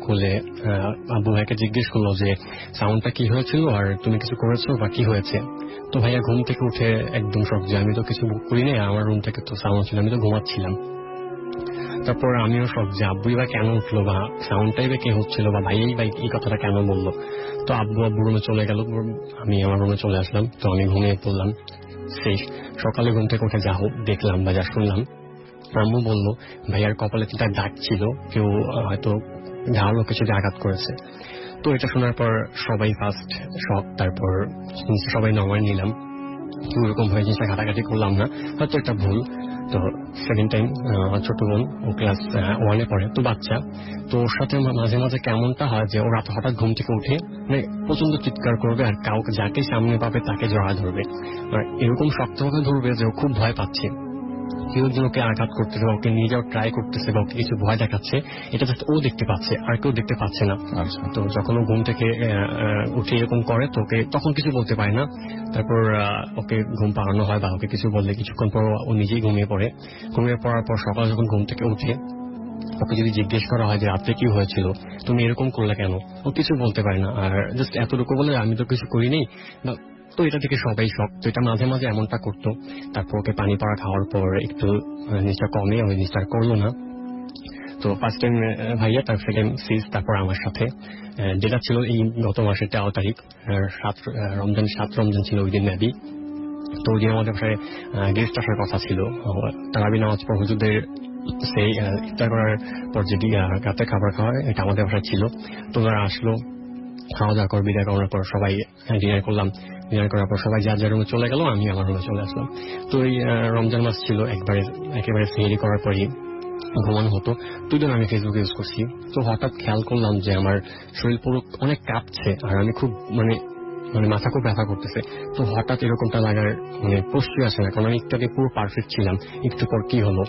খুলে আব্বু ভাইকে জিজ্ঞেস করলো যে সাউন্ডটা কি হয়েছিল আর তুমি কিছু করেছো বা কি হয়েছে। তো ভাইয়া ঘুম থেকে উঠে একদম শক যে আমি তো কিছু করি নাই, আমার রুম থেকে তো সাউন্ড ছিল, আমি তো ঘুমাচ্ছিলাম। তারপর আমিও শক যে আব্বুই বা কেন উঠলো বা সাউন্ডটাই বা কে হচ্ছিল বা ভাইয়াই বা এই কথাটা কেন বললো। তো আব্বু রুমে চলে গেল, আমি আমার রুমে চলে আসলাম। তো আমি ঘুমিয়ে পড়লাম। সেই সকালে ঘুম থেকে উঠে যা দেখলাম বা যা শুনলাম, আম্মু বললো ভাইয়ার কপালে একটা দাগ ছিল, কেউ হয়তো ধারালো কিছু আঘাত করেছে। তো এটা শোনার পর সবাই ফার্স্ট শক, তারপর সবাই নর্মাল নিলাম, ওরকম ভাবে জিনিসটা ঘাটাঘাটি করলাম না, হয়তো একটা ভুল। তো সেকেন্ড টাইম ছোট বোন, ও ক্লাস 1-এ পড়ে, তো বাচ্চা, তো ওর সাথে মাঝে মাঝে কেমনটা হয় যে ও রাত হঠাৎ ঘুম থেকে উঠে মানে প্রচন্ড চিৎকার করবে আর কাউকে যাকে সামনে পাবে তাকে জড়া ধরবে, আর এরকম শক্তভাবে ধরবে যে ও খুব ভয় পাচ্ছে। কেউ একজন ওকে আঘাত করতেছে, ওকে নিয়ে যাওয়ার ট্রাই করতেছে বা ওকে কিছু ভয় দেখাচ্ছে, এটা যাতে ও দেখতে পাচ্ছে আর কেউ দেখতে পাচ্ছে না। তো যখন ও ঘুম থেকে উঠে এরকম করে তো ওকে তখন কিছু বলতে পারে না। তারপর ওকে ঘুম পাড়ানো হয় বা ওকে কিছু বললে কিছুক্ষণ পর ও নিজেই ঘুমিয়ে পড়ে। ঘুমিয়ে পড়ার পর সকালে যখন ঘুম থেকে উঠে ওকে যদি জিজ্ঞেস করা হয় যে রাত্রে কি হয়েছিল, তুমি এরকম করলে কেন, ও কিছু বলতে পারে না, আর জাস্ট এতটুকু বলে আমি তো কিছু করিনি। তো এটা থেকে সবাই শক। তো এটা মাঝে মাঝে এমনটা করতো। তারপর ওকে পানি পড়া খাওয়ার পর একটু জিনিসটা কমে, ওই জিনিসটা করলো না। তো ফার্স্ট টাইম ভাইয়া, তার সেকেন্ড সিজ, তারপর আমার সাথে যেটা ছিল এই গত মাসের 13 তারিখ, 7 রমজান ছিল ওই দিন মেবি। তো ওই দিন আমাদের বাসায় গেস্ট আসার কথা ছিল। তারাবি নামাজ পর হুজুরদের সেই ইফতার করার পর যেটি রাতে খাবার খাওয়া এটা আমাদের বাসায় ছিল। তো ওরা আসলো, খাওয়া দাওয়া করে বিদায় করার পর সবাই ডিনার করলাম। ডিনার করার পর সবাই যার যার রুমে চলে গেল, আমি আমার রুমে চলে আসলাম। তো এই রমজান মাস ছিল, একেবারে সেহরি করার পরই ঘুমানো হতো। 2 দিন আমি ফেসবুক ইউজ করছি। তো হঠাৎ খেয়াল করলাম যে আমার শরীর পুরো অনেক কাঁপছে আর আমি খুব মানে মাথা খুব ব্যথা করতেছে। তো হঠাৎ এরকমটা লাগার প্রশ্নই আসে না, কারণ আমি একটু আগে পুরো পারফেক্ট ছিলাম। একটু পর কি হলো,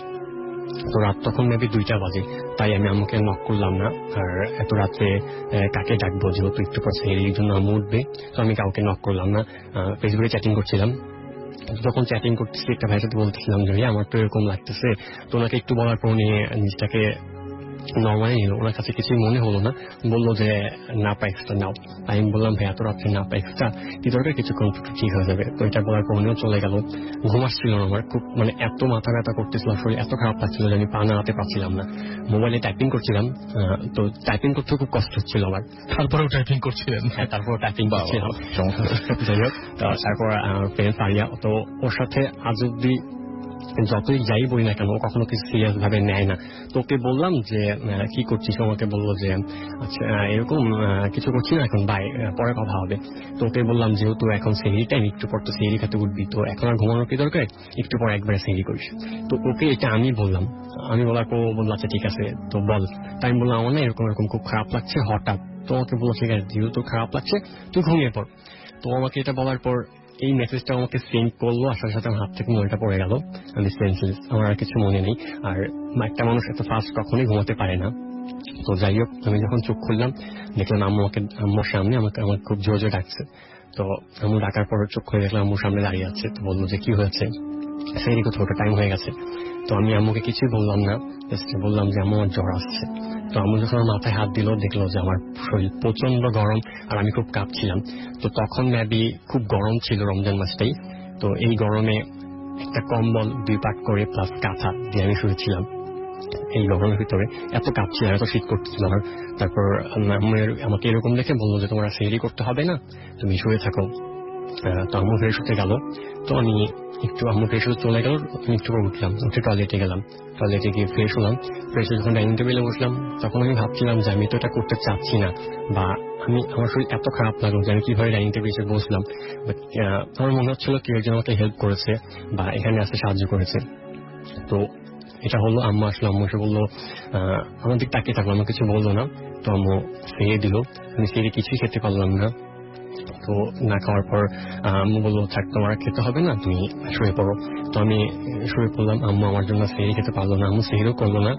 তো রাত তখন মেবি 2টা বাজে। তাই আমি আম্মুকে নক করলাম না, আর এত রাত্রে কাকে ডাকবো, যেহেতু একটু পর সেহরির জন্য আম্মু উঠবে। তো আমি কাউকে নক করলাম না, ফেসবুকে চ্যাটিং করছিলাম। যখন চ্যাটিং করতেছি একটা ভাইয়ের সাথে বলতেছিলাম যে আমার তো এরকম লাগতেছে। তো ওনাকে একটু বলার পর নিয়ে জিনিসটাকে নর্মালি নিল, ওনার কাছে কিছুই মনে হলো না। বললো যে নাপা এক্সট্রা নাও। আমি বললাম ভাই এত রাত্রে নাপা এক্সট্রা কি দরকার, কিছুক্ষণ ঠিক হয়ে যাবে। তো এটা বলার পর উনিও চলে গেল। ঘুম আসছিল না আমার, খুব এত মাথা ব্যথা করতেছিল, শরীর এত খারাপ লাগছিল যে আমি পা নাড়াতে পারছিলাম না। মোবাইলে টাইপিং করছিলাম, তো টাইপিং করতে খুব কষ্ট হচ্ছিল আমার। তারপরেও টাইপিং করছিলেন? হ্যাঁ, তারপর টাইপিং করছিলাম। যাই হোক, তারপর ফ্রেন্ড পারিয়া, তো ওর সাথে আজ অব্দি যতই যাই বলি না কেন কখনো কিছু সিরিয়াস ভাবে নেয় না। তো ওকে বললাম যে কি করছিস, আমাকে বললো যে আচ্ছা এরকম কিছু করছি না এখন, বাই, পরে কথা হবে। তো ওকে বললাম যেহেতু এখন সেহরি টাইম, একটু পর তো সেহরি খেতে উঠবি, তো এখন আর ঘুমানোর কি দরকার, একটু পর একবারে সেহরি করিস। তো ওকে এটা আমি বললাম। আমি বলার পর বললো আচ্ছা ঠিক আছে তো বল। তাই আমি বললাম আমার না এরকম খুব খারাপ লাগছে হঠাৎ। তো আমাকে বললো ঠিক আছে যেহেতু খারাপ লাগছে তুই ঘুমিয়ে পড়। তো আমাকে এটা বলার পর এই মেসেজটা আমাকে সেন্ড করলো, আসার সাথে আমার হাত থেকে মোবাইলটা পড়ে গেল, আমি সেন্সলেস, আমার আর কিছু মনে নেই। আর একটা মানুষ এত ফাস্ট কখনোই ঘুমাতে পারে না। তো যাই হোক, আমি যখন চোখ খুললাম দেখলাম আম্মুর সামনে আমাকে আমার খুব জোরে জোরে ডাকছে। তো আম্মু ডাকার পর চোখ খুলে দেখলাম আম্মুর সামনে দাঁড়িয়ে আছে। তো বললো যে কি হয়েছে, সেই কোথাও টাইম হয়ে গেছে। তো আমি আম্মুকে কিছুই বললাম না, বললাম যে আম্মু আমার জ্বর আসছে। তো আম্মু যখন আমার মাথায় হাত দিল, দেখলো যে আমার শরীর প্রচন্ড গরম আর আমি খুব কাঁপছিলাম। তো তখন মেবি খুব গরম ছিল রমজান মাসটাই। তো এই গরমে একটা কম্বল 2 পাট করে প্লাস কাঁথা দিয়ে আমি শুয়েছিলাম এই গরমের ভিতরে। এত কাঁপছিলাম, এত শীত করতেছিল আমার। তারপর আমাকে এরকম দেখে বললো যে তোমার সেহরি করতে হবে না, তুমি শুয়ে থাকো। তো আম্মু ফ্রেশ হতে গেল। তো আমি একটু আম্মু ফ্রেশ হতে চলে গেল, আমি একটু করে উঠলাম, উঠে টয়লেটে গেলাম। টয়লেটে গিয়ে ফ্রেশ হলাম। ফ্রেশ হয়ে যখন ডাইনিং টেবিলে বসলাম, তখন আমি ভাবছিলাম যে আমি তো এটা করতে চাচ্ছি না, বা আমার শরীর এত খারাপ লাগলো যে আমি কিভাবে ডাইনিং টেবিলে এসে বসলাম। আমার মনে হচ্ছিল কেউ একজন আমাকে হেল্প করেছে বা এখানে আসতে সাহায্য করেছে। তো এটা হলো আম্মু আসলো, আম্মু এসে বললো, আমার দিক তাকিয়ে থাকলো, আমার কিছু বললো না। তো আম্মু সেরে দিল, আমি সেরে কিছুই খেতে পারলাম না। তো না খাওয়ার পর আম্মু বললো থাক, তোমার খেতে হবে না, তুমি শুয়ে পড়ো। তো আমি শুয়ে পড়লাম। আম্মু আমার জন্য সেহরি খেতে পারলো না, আম্মু সেহরিও করলো না,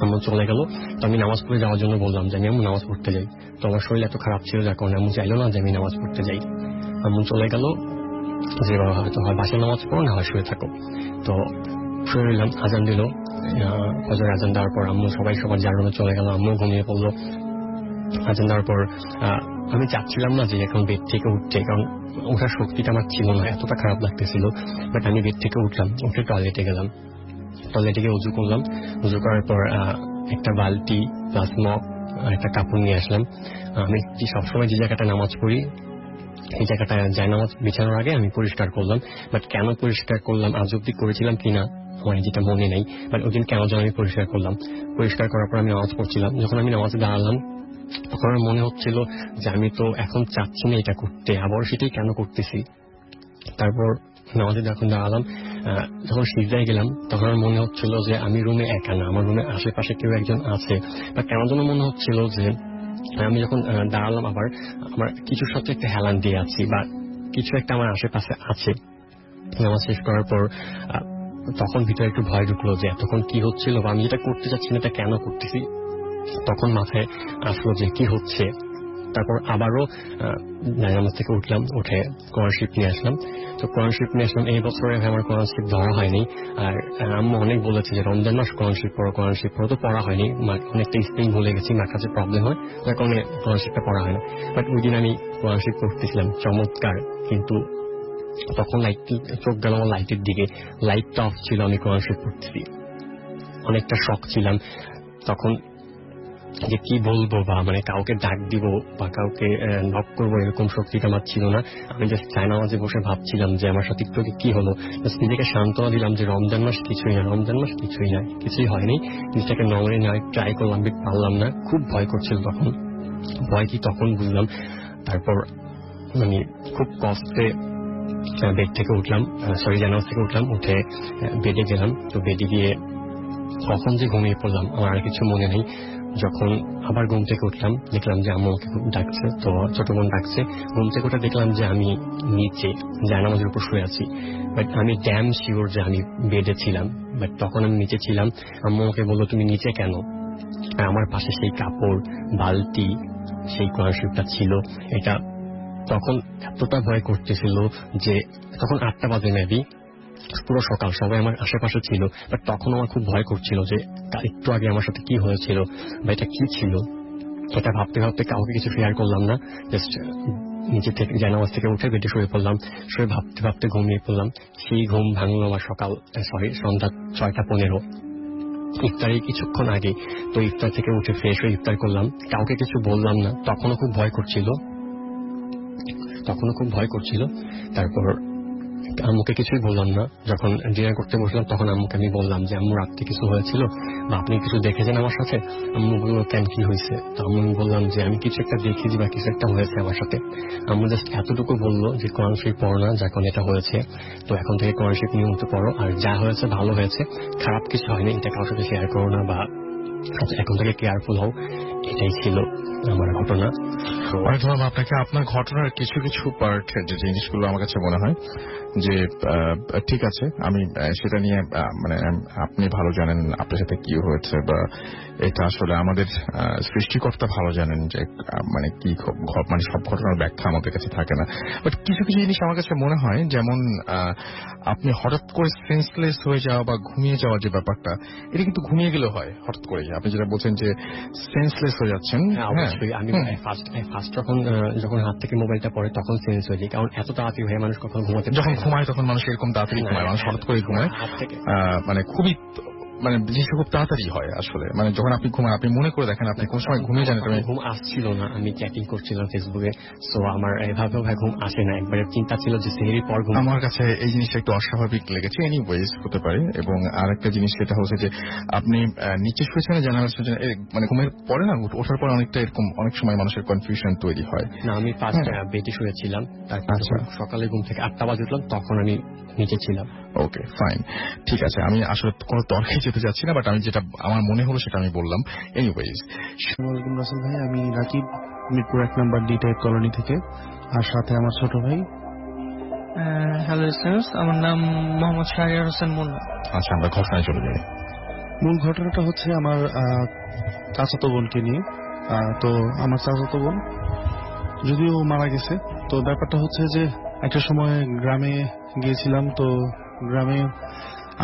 আম্মু চলে গেল। তো আমি নামাজ পড়ে যাওয়ার জন্য বললাম যে আমি আম্মু নামাজ পড়তে যাই। তো আমার শরীর এত খারাপ ছিল যার কারণে আম্মু চাইলো না যে আমি নামাজ পড়তে যাই। আম্মু চলে গেল যে হয়তো হয় বাসায় নামাজ পড়ো না হয় শুয়ে থাকো। তো শুয়ে রইলাম। আজান দিল, ফজরের আজান দেওয়ার পর আম্মু সবাই সবার যার রুমে চলে গেল, আম্মু ঘুমিয়ে পড়লো। আজান দেওয়ার পর আমি চাচ্ছিলাম না যে এখন বেড থেকে উঠতে, কারণ ওঠার শক্তিটা আমার ছিল না, এতটা খারাপ লাগতেছিল। বাট আমি বেড থেকে উঠলাম, উঠে টয়লেটে গেলাম। টয়লেটে গিয়ে উজু করলাম। উজু করার পর একটা বালতি প্লাস মগ একটা কাপড় নিয়ে আসলাম। আমি সবসময় যে জায়গাটা নামাজ পড়ি এই জায়গাটা জায়নামাজ বিছানোর আগে আমি পরিষ্কার করলাম। বাট কেন পরিষ্কার করলাম, আজ অব্দি করেছিলাম কিনা আমার যেটা মনে নেই, বাট ওই দিন কেন যেন আমি পরিষ্কার করলাম। পরিষ্কার করার পর আমি নামাজ পড়ছিলাম। যখন আমি নামাজে দাঁড়ালাম তখন আমার মনে হচ্ছিল যে আমি তো এখন চাচ্ছি না এটা করতে, আবার সেটাই কেন করতেছি। তারপর নামাজে যখন দাঁড়ালাম, যখন সিজদায় গেলাম তখন আমার মনে হচ্ছিল যে আমি রুমে একা না, আমার রুমে আশেপাশে কেউ একজন আছে। বা কেন যেন মনে হচ্ছিল যে আমি যখন দাঁড়ালাম আবার আমার কিছুর সাথে একটা হেলান দিয়ে আছি বা কিছু একটা আমার আশেপাশে আছে। নামাজ শেষ করার পর তখন ভিতরে একটু ভয় ঢুকলো যে এতক্ষণ কি হচ্ছিল বা আমি যেটা করতে চাচ্ছি না এটা কেন করতেছি। তখন মাথায় আসলো যে কি হচ্ছে। তারপর আবারও নামাজ থেকে উঠলাম, উঠে কোরআন শরীফ নিয়ে আসলাম। তো কোরআন শরীফ নিয়ে আসলাম। এই বছরে আমার কোরআন শরীফ ধরা হয়নি। আর আম্মু অনেক বলেছে যে রমজান মাস কোরআন শরীফ পড়ো, কোরআন শরীফ পড়ো, তো পড়া হয়নি। অনেকটা স্পেলিং ভুলে গেছি, মার কাছে প্রবলেম হয়, যার কারণে কোরআন শরীফটা পড়া হয় না। বাট ওই দিন আমি কোরআন শরীফ পড়তেছিলাম চমৎকার, কিন্তু তখন চোখ গেল আমার লাইটের দিকে, লাইটটা অফ ছিল, আমি কোরআন শরীফ পড়তেছি। অনেকটা শক ছিলাম তখন যে কি বলবো বা কাউকে ডাক দিব বা কাউকে নক করবো এরকম শক্তিটা আমার ছিল না। আমি জাস্ট জায়নামাজে বসে ভাবছিলাম যে আমার সাথে একটু কি হলো, নিজেকে সান্ত্বনা দিলাম যে রমজান মাস কিছুই না, রমজান মাস কিছুই না, কিছুই হয়নি। জিনিসটাকে নমরে নেওয়ার ট্রাই করলাম, বাট পারলাম না, খুব ভয় করছিল তখন। ভয় কি তখন বুঝলাম। তারপর আমি খুব কষ্টে বেড থেকে উঠলাম, জায়নামাজ থেকে উঠলাম, উঠে বেডে গেলাম। তো বেডে গিয়ে কখন যে ঘুমিয়ে পড়লাম আমার আর কিছু মনে নেই। যখন আবার ঘুম থেকে উঠলাম দেখলাম যে আম্মু আমাকে ডাকছে, তো ছোট বোন ডাকছে। ঘুম থেকে উঠে দেখলাম যে আমি নিচে জায়নামাজের উপর শুয়ে আছি। বাট আমি ড্যাম শিওর যে আমি বেডে ছিলাম, বাট তখন আমি নিচে ছিলাম। আম্মু আমাকে বললো তুমি নিচে কেন? আর আমার পাশে সেই কাপড়, বালতি, সেই কোরআন শরীফটা ছিল। এটা তখন এতটা ভয় করতেছিল যে তখন 8টা বাজে মেবি, পুরো সকাল, সবাই আমার আশেপাশে ছিল। বাট তখন আমার খুব ভয় করছিল যে একটু আগে আমার সাথে কি হয়েছিল বা এটা কি ছিল। এটা ভাবতে ভাবতে কাউকে কিছু শেয়ার করলাম না, জাস্ট নিচে থেকে জায়নামাজ থেকে উঠে বেডে শুয়ে পড়লাম। শুয়ে ভাবতে ভাবতে ঘুমিয়ে পড়লাম। সেই ঘুম ভাঙলো আমার সন্ধ্যা 6টা 15, ইফতারি কিছুক্ষণ আগে। তো ইফতার থেকে উঠে ফ্রেশ হয়ে ইফতার করলাম, কাউকে কিছু বললাম না, তখনও খুব ভয় করছিল। তারপর আম্মুকে কিছুই বললাম না। যখন ডিনার করতে বসলাম তখন আম্মুকে আমি বললাম যে আম্মু রাত্রে কিছু হয়েছিল বা আপনি কিছু দেখেছেন আমার সাথে? আম্মু বললো কেন, কি হয়েছে? তো আমি বললাম যে আমি কিছু একটা দেখেছি বা কিছু একটা হয়েছে আমার সাথে। আম্মু জাস্ট এতটুকু বললো যে কোরআন শরীফ পড়ো না, যখন এটা হয়েছে তো এখন থেকে কোরআন শরীফ নিয়মিত পড়ো, আর যা হয়েছে ভালো হয়েছে, খারাপ কিছু হয়নি, এটা কারোর সাথে শেয়ার করো না বা এখন থেকে কেয়ারফুল হও। এটাই ছিল আমার ঘটনা। অনেক ধন্যবাদ আপনাকে। আপনার ঘটনার কিছু কিছু পার্ট যে জিনিসগুলো আমার কাছে মনে হয় যে ঠিক আছে, আমি সেটা নিয়ে মানে আপনি ভালো জানেন আপনার সাথে কি হয়েছে, বা এটা আসলে আমাদের সৃষ্টিকর্তা ভালো জানেন যে মানে কি মানে সব ঘটনার ব্যাখ্যা আমাদের কাছে থাকে না। বাট কিছু কিছু জিনিস আমার কাছে মনে হয়, যেমন আপনি হঠাৎ করে সেন্সলেস হয়ে যাওয়া বা ঘুমিয়ে যাওয়া যে ব্যাপারটা, এটা কিন্তু ঘুমিয়ে গেলেও হয় হঠাৎ করে। আপনি যেটা বলছেন যে সেন্সলেস হয়ে যাচ্ছেন, অবশ্যই আমি ফার্স্ট যখন হাত থেকে মোবাইলটা পড়ে তখন সেন্স হয়ে যায়, কারণ এত তাড়াতাড়ি হয়ে মানুষ কখনো ঘুমাতে, যখন ঘুমায় তখন মানুষ এরকম তাড়াতাড়ি ঘুমায়, মানুষ হঠাৎ করে ঘুমায়, হাত থেকে মানে খুবই মানে জিনিসটা খুব তাড়াতাড়ি হয় আসলে। মানে যখন আপনি ঘুমান, আপনি মনে করে দেখেন আপনি কোন সময় ঘুমিয়ে যান। ঘুম আসছিল না, আমি চ্যাটিং করছিলাম ফেসবুকে, সো আমার এভাবেও ঘুম আসে না। একবারে চিন্তা ছিল যে সেহেরির পর ঘুম। আমার কাছে এই জিনিসটা একটু অস্বাভাবিক লেগেছে, এনিওয়েজ হতে পারে। এবং আরেকটা জিনিস সেটা হচ্ছে যে আপনি নিচে শুয়েছেন জানালার, মানে ঘুমের পরে না ওঠার পর অনেকটা এরকম অনেক সময় মানুষের কনফিউশন তৈরি হয়। না, আমি ফার্স্ট বেডে শুয়েছিলাম, তারপর সকালে ঘুম থেকে 8টা বাজে উঠলাম, তখন আমি নিচে ছিলাম। ওকে, ফাইন, ঠিক আছে। আমি আসলে কোনো তর্কে যেতে যাচ্ছি না, বাট আমি যেটা আমার মনে হলো সেটা আমি বললাম। এনিওয়েজ, আসসালামু রাসেল ভাই, আমি রাকিব, মিরপুর 1 নম্বর ডি টাইপ কলোনি থেকে, আর সাথে আমার ছোট ভাই। হ্যালো স্যার, আমার নাম মোহাম্মদ শাহরিয়ার হোসেন মুন্না। আচ্ছা, আমরা ঘটনায় চলে যাই। মূল ঘটনাটা হচ্ছে আমার চাচাতো বোনকে নিয়ে। তো আমার চাচাতো বোন যদিও মারা গেছে, তো ব্যাপারটা হচ্ছে যে একটা সময় গ্রামে গিয়েছিলাম। তো গ্রামে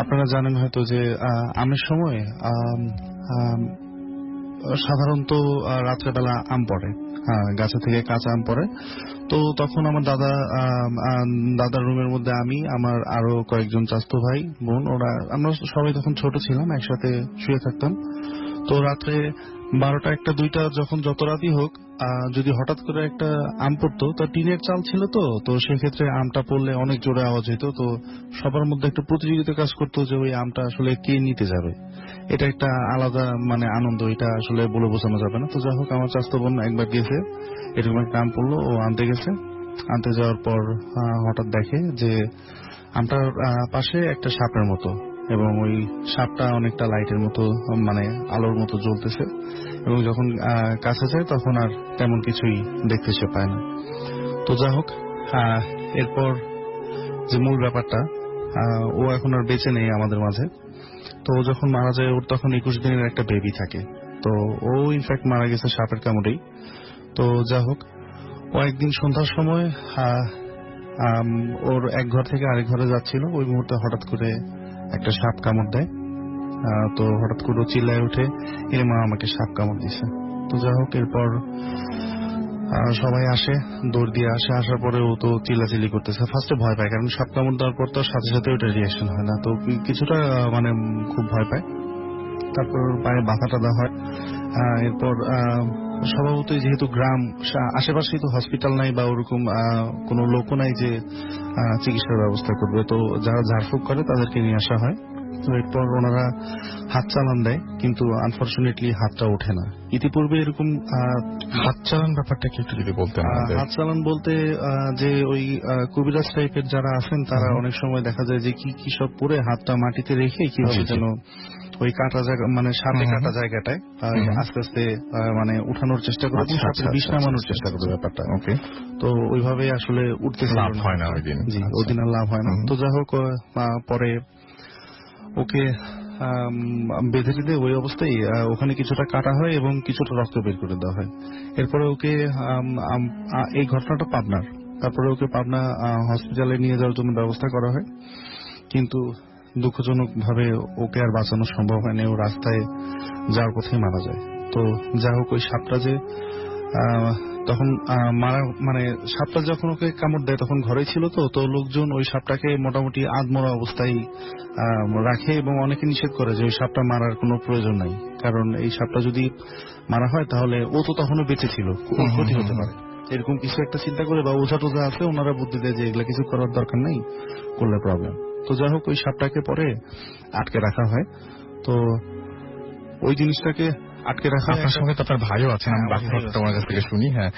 আপনারা জানেন হয়তো যে আমের সময় সাধারণত রাত্রেবেলা আম পড়ে, গাছে থেকে কাঁচা আম পড়ে। তো তখন আমার দাদার রুমের মধ্যে আমি, আমার আরো কয়েকজন চাচাতো ভাই বোন, আমরা সবাই তখন ছোট ছিলাম, একসাথে শুয়ে থাকতাম। তো রাত্রে 12টা 1টা 2টা যখন যত রাতই হোক, যদি হঠাৎ করে একটা আম পড়তো, তো টিনের চাল ছিল, তো সেক্ষেত্রে আমটা পড়লে অনেক জোরে আওয়াজ হইতো। তো সবার মধ্যে একটা প্রতিযোগিতা কাজ করতো যে ওই আমটা আসলে কে নিতে যাবে। এটা একটা আলাদা মানে আনন্দ, এটা আসলে বলে বোঝানো যাবে না। তো যাই হোক, আমার চাচাতো বোন একবার গেছে, এরকম একটা আম পড়লো, ও আনতে গেছে। আনতে যাওয়ার পর হঠাৎ দেখে যে আমটার পাশে একটা সাপের মতো, এবং ওই সাপটা অনেকটা লাইটের মতো মানে আলোর মতো জ্বলতেছে। এবং যখন কাছে যায় তখন আর তেমন কিছুই দেখতে সে পায় না। তো যাই হোক, এরপর যে মূল ব্যাপারটা, ও এখন আর বেঁচে নেই আমাদের মাঝে। তো ও যখন মারা যায়, ওর তখন 21 দিনের একটা বেবি থাকে। তো ও ইনফ্যাক্ট মারা গেছে সাপের কামড়েই। তো যাই হোক, ও একদিন সন্ধ্যার সময় ওর এক ঘর থেকে আরেক ঘরে যাচ্ছিল, ওই মুহূর্তে হঠাৎ করে একটা সাপ কামড় দেয়। তো হঠাৎ করে চিল্লায় উঠে, এর মা আমাকে সাপ কামড় দিছে। তো যাই হোক, এরপর সবাই আসে, দৌড় দিয়ে আসে। আসার পরে ও তো চিল্লাচিল্লি করতেছে। ফার্স্টে ভয় পায়, কারণ সাপ কামড় দেওয়ার পর তো সাথে সাথে ওটা রিয়াকশন হয় না, তো কিছুটা মানে খুব ভয় পায়। তারপর পায়ে ব্যথা টাথা হয়। এরপর স্বভাবতই যেহেতু গ্রাম, আশেপাশেই তো হসপিটাল নাই বা ওরকম কোনো লোকও নাই যে চিকিৎসার ব্যবস্থা করবে, তো যারা ঝাড়ফুঁক করে তাদেরকে নিয়ে আসা হয়। তো এরপর ওনারা হাত চালান দেয়, কিন্তু আনফরচুনেটলি হাতটা ওঠে না। ইতিপূর্বে এরকম হাত চালান ব্যাপারটা কি একটু যদি বলতেন? হাত চালান বলতে যে ওই কবিরাজ টাইপের যারা আছেন, তারা অনেক সময় দেখা যায় যে কি সব পরে হাতটা মাটিতে রেখে কিভাবে যেন ওই কাটা জায়গা মানে সাপে কাটা জায়গাটায় আস্তে আস্তে মানে উঠানোর চেষ্টা করে, সাপের বিষ নামানোর চেষ্টা করে ব্যাপারটা। ওকে, তো ওইভাবে আসলে উঠতে লাভ হয় না ওই দিন। জি, ওই দিন আর লাভ হয় না। তো যাই হোক, পরে ওকে বেঁধে দিতে ওই অবস্থায় ওখানে কিছুটা কাটা হয় এবং কিছুটা রক্ত বের করে দেওয়া হয়। এরপরে ওকে এই ঘটনাটা পাবনার, তারপরে ওকে পাবনা হসপিটালে নিয়ে যাওয়ার জন্য ব্যবস্থা করা হয়, কিন্তু দুঃখজনক ভাবে ওকে আর বাঁচানো সম্ভব হয়নি। ও রাস্তায় যাওয়ার পথে মারা যায়। তো যাই হোক, ওই সাপটা যে তখন মারা মানে সাপটা যখন ওকে কামড় দেয় তখন ঘরেই ছিল, তো লোকজন ওই সাপটাকে মোটামুটি আধমরা অবস্থায় রাখে এবং অনেকে নিষেধ করে যে ওই সাপটা মারার কোনো প্রয়োজন নাই, কারণ এই সাপটা যদি মারা হয় তাহলে ও তো তখনও বেঁচে ছিল, ক্ষতি হতে পারে, এরকম কিছু একটা চিন্তা করে বা ওঝা টোঝা আছে ওনারা বুদ্ধি দেয় যে এগুলা কিছু করার দরকার নেই, করলে প্রবলেম। তো যাই হোক, ওই সাপটাকে পরে আটকে রাখা হয়। তো ওই জিনিসটাকে আটকে রাখা। আপনার সঙ্গে তো আপনার ভাইও আছেন, আমি বাকি কথাটা ওনার কাছ থেকে শুনি। হ্যাঁ,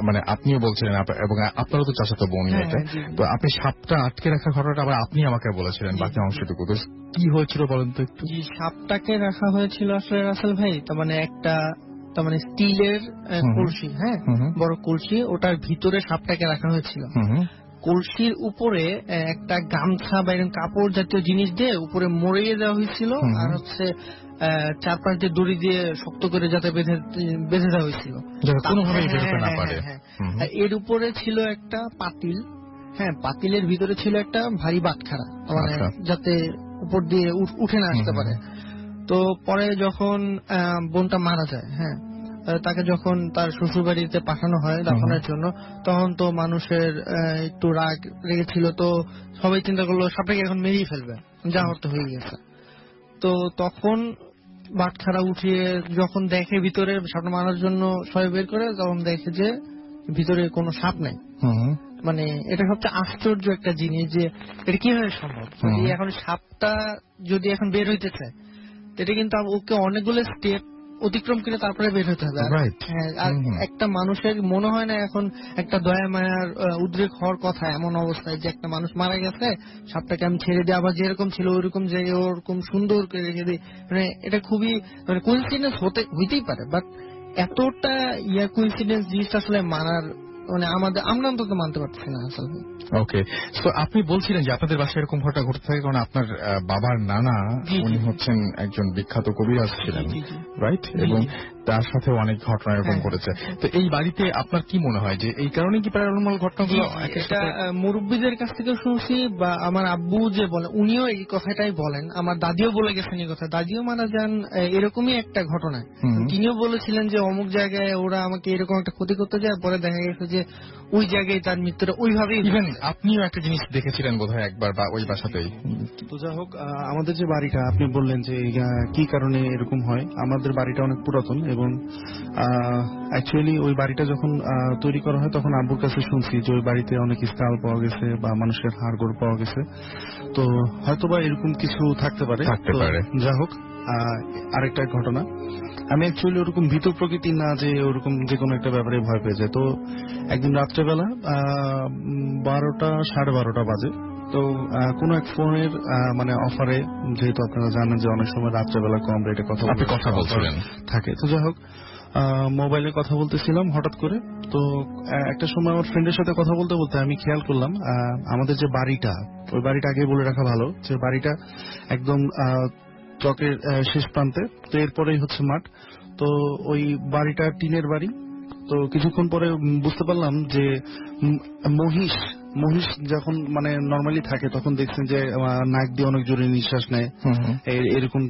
মানে আপনিও বলছিলেন এবং আপনারও তো চাচাতো বোন এটা, তো আপনি সাপটা আটকে রাখার ঘটনাটা আবার আপনি আমাকে বলেছিলেন বাকি অংশটুকু, তো কি হয়েছিল বলেন তো একটু? সাপটাকে রাখা হয়েছিল আসলে রাসেল ভাই, তার মানে একটা তার মানে স্টিলের কলসি, হ্যাঁ, বড় কলসি, ওটার ভিতরে সাপটাকে রাখা হয়েছিল। কলসির উপরে একটা গামছা বা এরকম কাপড় জাতীয় জিনিস দিয়ে উপরে মরিয়ে দেওয়া হয়েছিল, আর হচ্ছে চারপাশ দিয়ে দড়ি দিয়ে শক্ত করে যাতে বেঁধে দেওয়া হয়েছিল, কোনোভাবেই বেরোতে না পারে। আর এর উপরে ছিল একটা পাতিল, হ্যাঁ, পাতিলের ভিতরে ছিল একটা ভারী বাটখারা, মানে যাতে উপর দিয়ে উঠে না আসতে পারে। তো পরে যখন বোনটা মারা যায়, হ্যাঁ, তাকে যখন তার শ্বশুর বাড়িতে পাঠানো হয় দাফনের জন্য, তখন তো মানুষের একটু রাগ লেগেছিল, তো সবাই চিন্তা করলো সাপটাকে এখন মেরেই ফেলবে, যা হতে হয়ে গেছে। তো তখন বাটখারা উঠিয়ে যখন দেখে ভিতরে সাপটা মারার জন্য সবাই বের করে, তখন দেখে যে ভিতরে কোনো সাপ নাই। মানে এটা সবচেয়ে আশ্চর্য একটা জিনিস যে এটা কিভাবে সম্ভব। এখন সাপটা যদি এখন বের হইতে চায়, এটা কিন্তু ওকে অনেকগুলো স্টেপ অতিক্রম করে তারপরে বের হতে হবে। আর একটা মানুষের মনে হয় না এখন একটা দয়া মায়ার উদ্রেক হওয়ার কথা এমন অবস্থায় যে একটা মানুষ মারা গেছে, সাপটাকে আমি ছেড়ে দিই, আবার যেরকম ছিল ওইরকম জায়গায় ওরকম সুন্দর করে রেখে দিই। মানে এটা খুবই মানে কোইন্সিডেন্স হইতেই পারে, বাট এতটা কোইন্সিডেন্স জিনিসটা আসলে মানার মানে আমরা অন্তত মানতে পারছি না আসলে। ওকে, তো আপনি বলছিলেন যে আপনাদের বাসায় এরকম ঘটনা ঘটতে থাকে কারণ আপনার বাবার নানা উনি হচ্ছেন একজন বিখ্যাত কবিরাজ ছিলেন, রাইট? এবং তার সাথে অনেক ঘটনা এরকম ঘটেছে। তো এই বাড়িতে আপনার কি মনে হয় যে এই কারণে কি প্যারানর্মাল ঘটনাগুলো? এটা মুরব্বীদের কাছ থেকে শুনছি, বা আমার আব্বু যে বলে উনিও এই কথাটাই বলেন, আমার দাদিও বলে গেছেন এই কথা। দাদিও মারা যান এরকমই একটা ঘটনায়, তিনিও বলেছিলেন যে অমুক জায়গায় ওরা আমাকে এরকম একটা ক্ষতি করতে যায়, পরে দেখা গেছে যে ওই জায়গায় তার মৃত্যুটা ওইভাবেই। ইভেন আপনিও একটা জিনিস দেখেছিলেন বোধহয় একবার, বা ওই বাসাতেই। তো যাই হোক, আমাদের যে বাড়িটা আপনি বললেন যে কি কারণে এরকম হয়, আমাদের বাড়িটা অনেক পুরাতন এবং অ্যাকচুয়ালি ওই বাড়িটা যখন তৈরি করা হয় তখন আব্বুর কাছে শুনছি যে ওই বাড়িতে অনেক স্কাল পাওয়া গেছে বা মানুষের হাড়গোড় পাওয়া গেছে। তো হয়তোবা এরকম কিছু থাকতে পারে। যাই হোক, আরেকটা ঘটনা, আমি অ্যাকচুয়ালি ওরকম ভীত প্রকৃতি না যে ওরকম যে কোনো একটা ব্যাপারে ভয় পেয়ে যায়। তো একদিন রাত্রেবেলা 12টা 12:30 বাজে, তো কোন এক ফোনের মানে অফারে, যেহেতু আপনারা জানেন যে অনেক সময় রাত্রেবেলা কম রেটে কথা বলছিলেন থাকে, তো যাই হোক মোবাইলে কথা বলতেছিলাম হঠাৎ করে। তো একটা সময় আমার ফ্রেন্ডের সাথে কথা বলতে বলতে আমি খেয়াল করলাম আমাদের যে বাড়িটা, ওই বাড়িটা আগে বলে রাখা ভালো যে বাড়িটা একদম চকের শেষ প্রান্তে, তো এরপরেই হচ্ছে মাঠ। তো ওই বাড়িটা টিনের বাড়ি। তো কিছুক্ষণ পরে বুঝতে পারলাম যে মহিষ যখন মানে নর্মালি থাকে তখন দেখছেন যে নাক দিয়ে অনেক জোরে নিঃশ্বাস নেয়, এরকম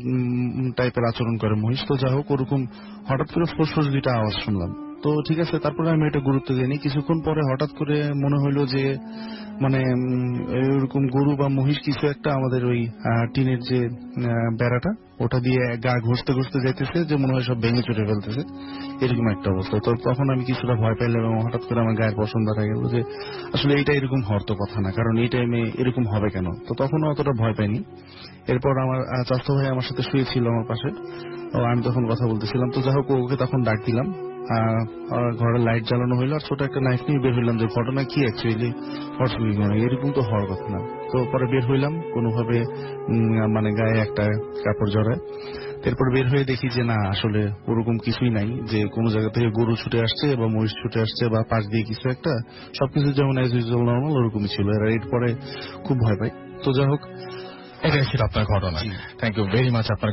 টাইপের আচরণ করে মহিষ। তো যাই হোক, ওরকম হঠাৎ করে ফোঁস দুইটা আওয়াজ শুনলাম। তো ঠিক আছে, তারপরে আমি এটা গুরুত্ব দিইনি। কিছুক্ষণ পরে হঠাৎ করে মনে হইলো যে মানে এরকম গরু বা মহিষ কিছু একটা আমাদের ওই টিনের যে বেড়াটা ওটা দিয়ে গা ঘষতে ঘষতে যাইতেছে, যে মনে হয় সব ভেঙে চুরে ফেলতেছে, এরকম একটা অবস্থা। তো তখন আমি কিছুটা ভয় পাইলাম এবং হঠাৎ করে আমার গায়ের পছন্দ দেখা গেল যে আসলে এইটা এরকম হওয়ার তো কথা না, কারণ এই টাইমে এরকম হবে কেন। তো তখনও অতটা ভয় পাইনি। এরপর আমার চাচা ভাই আমার সাথে শুয়েছিল আমার পাশে, আমি তখন কথা বলতেছিলাম। তো যাই হোক, ওকে তখন ডাক দিলাম, ঘরের লাইট জ্বালানো হইলো, আর ছোট একটা নাইফ নিয়ে বের হইলাম যে ঘটনা কি অ্যাকচুয়ালি, এরকম তো হওয়ার কথা না। তো পরে বের হইলাম কোনোভাবে, মানে গায়ে একটা কাপড় জড়ায়। এরপর বের হয়ে দেখি যে না, আসলে ওরকম কিছুই নাই, যে কোনো জায়গা থেকে গরু ছুটে আসছে বা মহিষ ছুটে আসছে বা পাশ দিয়ে কিছু একটা, সবকিছু যেমন অ্যাজ ইউজুয়াল নর্মাল ওরকমই ছিল। এরপরে খুব ভয় পাই। তো যাই হোক, এটাই ছিল আপনার ঘটনা। থ্যাংক ইউ ভেরি মাচ আপনার